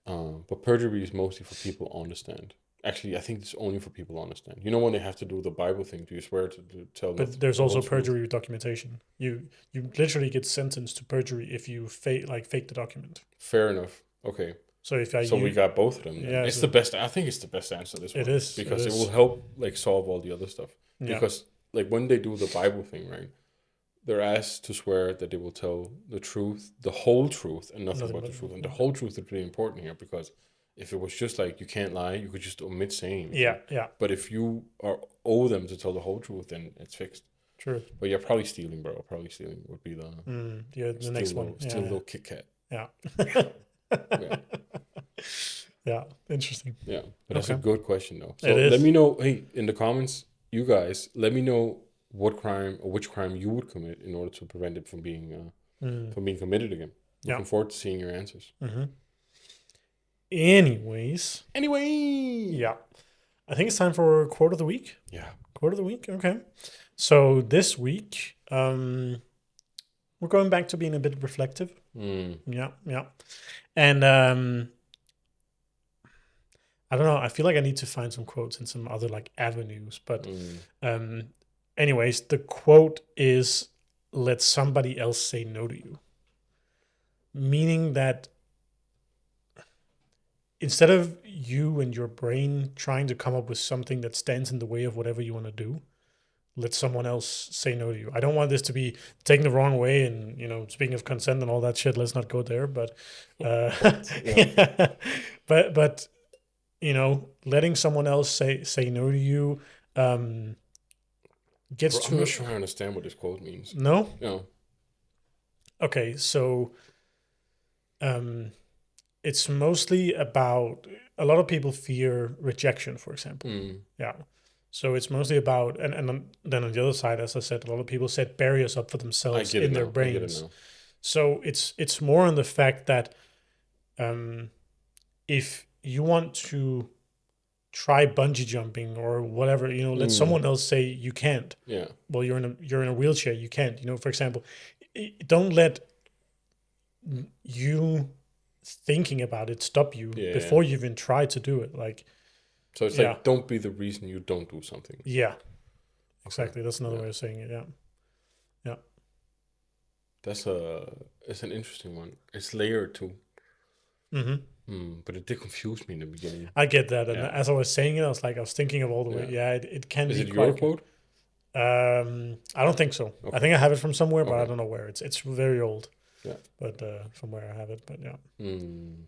But perjury is mostly for people to understand. Actually, I think it's only for people to understand. You know when they have to do the Bible thing, do you swear to tell But not there's the whole also truth? perjury with documentation. You literally get sentenced to perjury if you fake the document. Fair enough. Okay. So if I So we you got both of them then. yeah, It's the so best. I think it's the best answer this it one is. It because it will is. help like solve all the other stuff. Yeah. Because like when they do the Bible thing, right? They're asked to swear that they will tell the truth, the whole truth, and nothing Nothing but but the truth. And the whole truth is really important here because if it was just like you can't lie, you could just omit saying yeah, anything. yeah. But if you are owe them to tell the whole truth, then it's fixed. True. But yeah, probably stealing, bro. Probably stealing would be the Yeah, the next one. steal a Yeah. little Kit Kat. Yeah. Yeah, Yeah. Interesting. yeah. But that's a Okay. good question though. It So let is. me know. Hey, in the comments, you guys, let me know what crime or which crime you would commit in order to prevent it from being committed again. Yeah. Looking forward to seeing your answers. Anyways, Anyway. yeah. I think it's time for quote of the week. Yeah. Quote of the week. Okay. So this week, we're going back to being a bit reflective. Yeah, yeah. And I don't know. I feel like I need to find some quotes in some other like avenues. But anyways, the quote is, "Let somebody else say no to you," meaning that instead of you and your brain trying to come up with something that stands in the way of whatever you want to do, let someone else say no to you. I don't want this to be taken the wrong way. And, speaking of consent and all that shit, let's not go there. But, Yeah. but, letting someone else say no to you gets Bro, I'm not to, sure I understand what this quote means. no? No. Okay. So, it's mostly about, a lot of people fear rejection, for example. Yeah. So it's mostly about, and then on the other side, as I said, a lot of people set barriers up for I themselves get it in their now. I get it brains. now. So it's more on the fact that if you want to try bungee jumping or whatever, let someone else say you can't. Yeah. Well, you're in a wheelchair, you can't. For example, don't let you thinking about it stop you Yeah. before you even try to do it. Like, So it's yeah, like don't be the reason you don't do something. yeah, Okay. exactly. That's another Yeah. way of saying it. Yeah, yeah. It's an interesting one. It's layered too. But it did confuse me in the beginning. I get that, and Yeah. as I was saying it, I was thinking of all the way. Yeah. Yeah, it can Is be it your quite. quote? I don't think so. I Okay. think I have it from somewhere, but I Okay. don't know where. It's very old. Yeah. But from where I have it, but yeah, I'm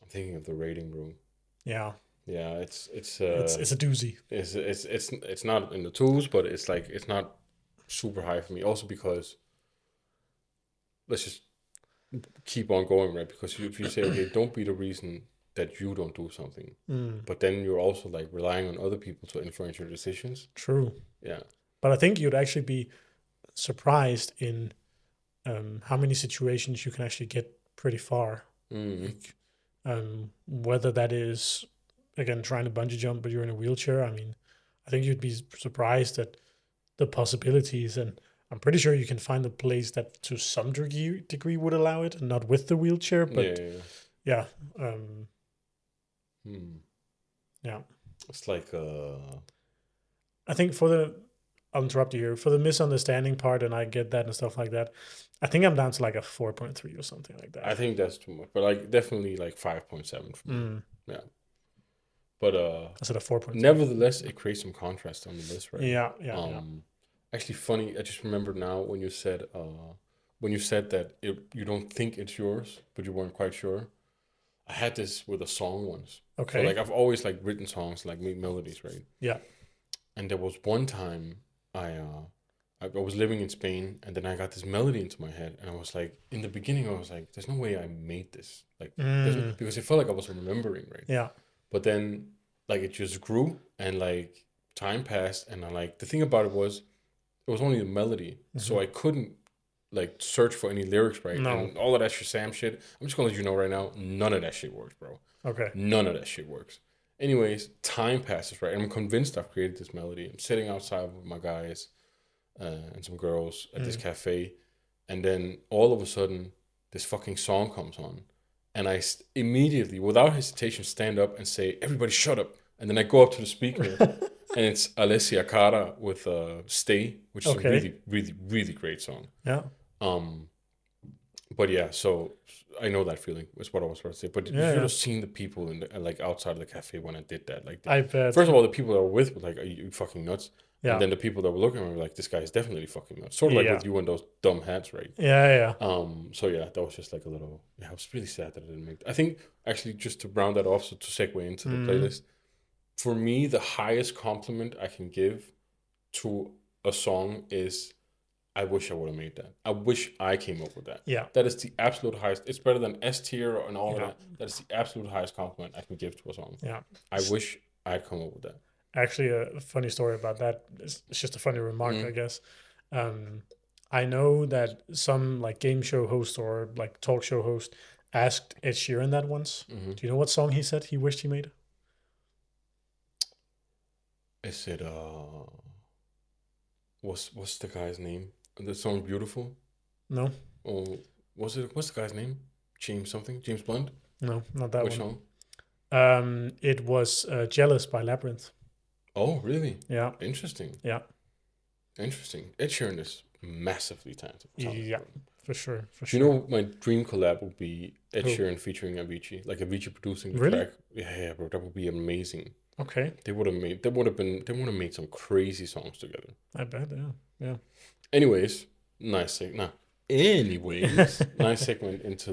thinking of the rating room. yeah, Yeah, it's a doozy. it's not in the twos, but it's like it's not super high for me. Also because let's just keep on going, right? Because if you say, okay, don't be the reason that you don't do something, but then you're also like relying on other people to influence your decisions. True. Yeah. But I think you'd actually be surprised in how many situations you can actually get pretty far. Like, whether that is, again, trying to bungee jump, but you're in a wheelchair. I mean, I think you'd be surprised at the possibilities. And I'm pretty sure you can find a place that to some degree would allow it, not with the wheelchair, but Yeah. yeah. Yeah. It's like I think I'll interrupt you here, for the misunderstanding part, and I get that and stuff like that. I think I'm down to like a 4.3 or something like that. I think that's too much, but like definitely like 5.7 for me. Yeah. But I said a 4.3. nevertheless, it creates some contrast on the list, right? Yeah, yeah. Actually, funny. I just remember now when you said that you don't think it's yours, but you weren't quite sure. I had this with a song once. Okay. So like I've always like written songs, like made melodies, right? Yeah. And there was one time I was living in Spain, and then I got this melody into my head, and I was like, in the beginning, I was like, "There's no way I made this," like, because it felt like I was remembering, right? Yeah. But then, like, it just grew, and like time passed, and I like the thing about it was only the melody, so I couldn't like search for any lyrics, right? No. And all of that Shazam shit. I'm just gonna let you know right now, none of that shit works, bro. Okay. None of that shit works. Anyways, time passes, right? And I'm convinced I've created this melody. I'm sitting outside with my guys and some girls at this cafe, and then all of a sudden, this fucking song comes on, and I immediately, without hesitation, stand up and say, "Everybody, shut up!" And then I go up to the speaker, and it's Alessia Cara with "Stay," which is a Okay. really, really, really great song. Yeah. But yeah, so I know that feeling. Is what I was about to say. But you should Yeah. have seen the people in the, like outside of the cafe when I did that. Like, I bet. first of all, the people that were with were like, "Are you fucking nuts?" Yeah. And then the people that were looking at me were like, "This guy is definitely fucking nuts." Sort of like Yeah. with you and those dumb hats, right? Yeah. So yeah, that was just like a little. Yeah, I was really sad that I didn't make. I think actually just to round that off, so to segue into the playlist, for me, the highest compliment I can give to a song is, I wish I would have made that. I wish I came up with that. Yeah. That is the absolute highest. It's better than S tier and all of that. That is the absolute highest compliment I can give to a song. Yeah. I wish I'd come up with that. Actually, a funny story about that. It's just a funny remark, I guess. I know that some like game show host or like talk show host asked Ed Sheeran that once. Do you know what song he said he wished he made? Is it what's the guy's name? The song "Beautiful"? No. Oh, what's the guy's name? James something? James Blunt? No, not that Which one. song? It was "Jealous" by Labyrinth. Oh, really? Yeah. Interesting. Yeah. Interesting. Ed Sheeran is massively talented. Yeah, for sure. You know, my dream collab would be Ed Who? Sheeran featuring Avicii, like Avicii producing the Really? track. Yeah, bro, that would be amazing. Okay. They would have made some crazy songs together. I bet. Yeah. Anyways, nice segment into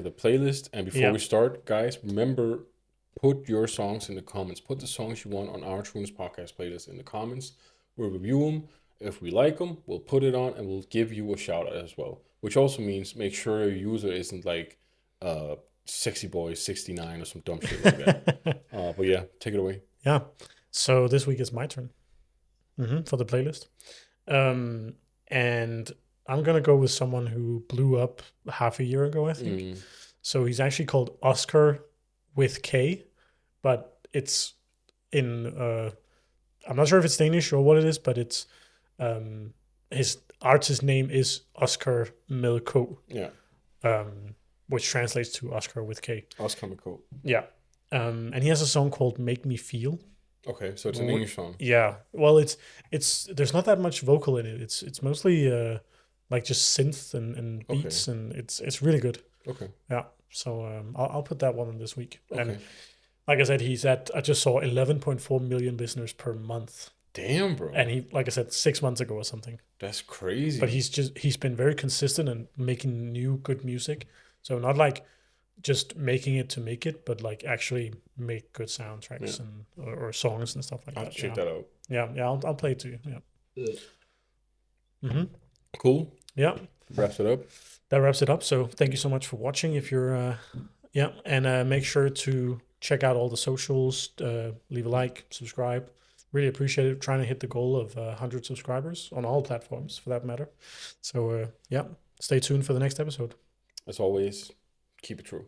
the playlist. And before we start, guys, remember, put your songs in the comments. Put the songs you want on our Trueness podcast playlist in the comments. We'll review them. If we like them, we'll put it on and we'll give you a shout out as well. Which also means make sure your user isn't like Sexy Boy 69 or some dumb shit like that. But yeah, take it away. Yeah. So this week is my turn for the playlist. And I'm going to go with someone who blew up half a year ago, I think. So he's actually called Oscar with K, but it's in, I'm not sure if it's Danish or what it is, but it's, his artist name is Oscar Milko. Yeah. Which translates to Oscar with K. Oscar Milko. Yeah. And he has a song called "Make Me Feel." Okay, so it's an English song. Yeah. Well, it's there's not that much vocal in it. It's mostly like just synth and beats, and it's really good. Okay. Yeah. So I'll put that one on this week. Okay. And like I said, I just saw 11.4 million listeners per month. Damn, bro. And he, like I said, 6 months ago or something. That's crazy. But he's been very consistent and making new good music. So not like just making it to make it, but like actually make good soundtracks and or songs and stuff like that. I'll check that out. Yeah, I'll play it to you. Yeah. Cool. Yeah. Wraps it up. That wraps it up. So thank you so much for watching. If you're and make sure to check out all the socials, leave a like, subscribe. Really appreciate it. Trying to hit the goal of 100 subscribers on all platforms for that matter. So stay tuned for the next episode. As always, keep it true.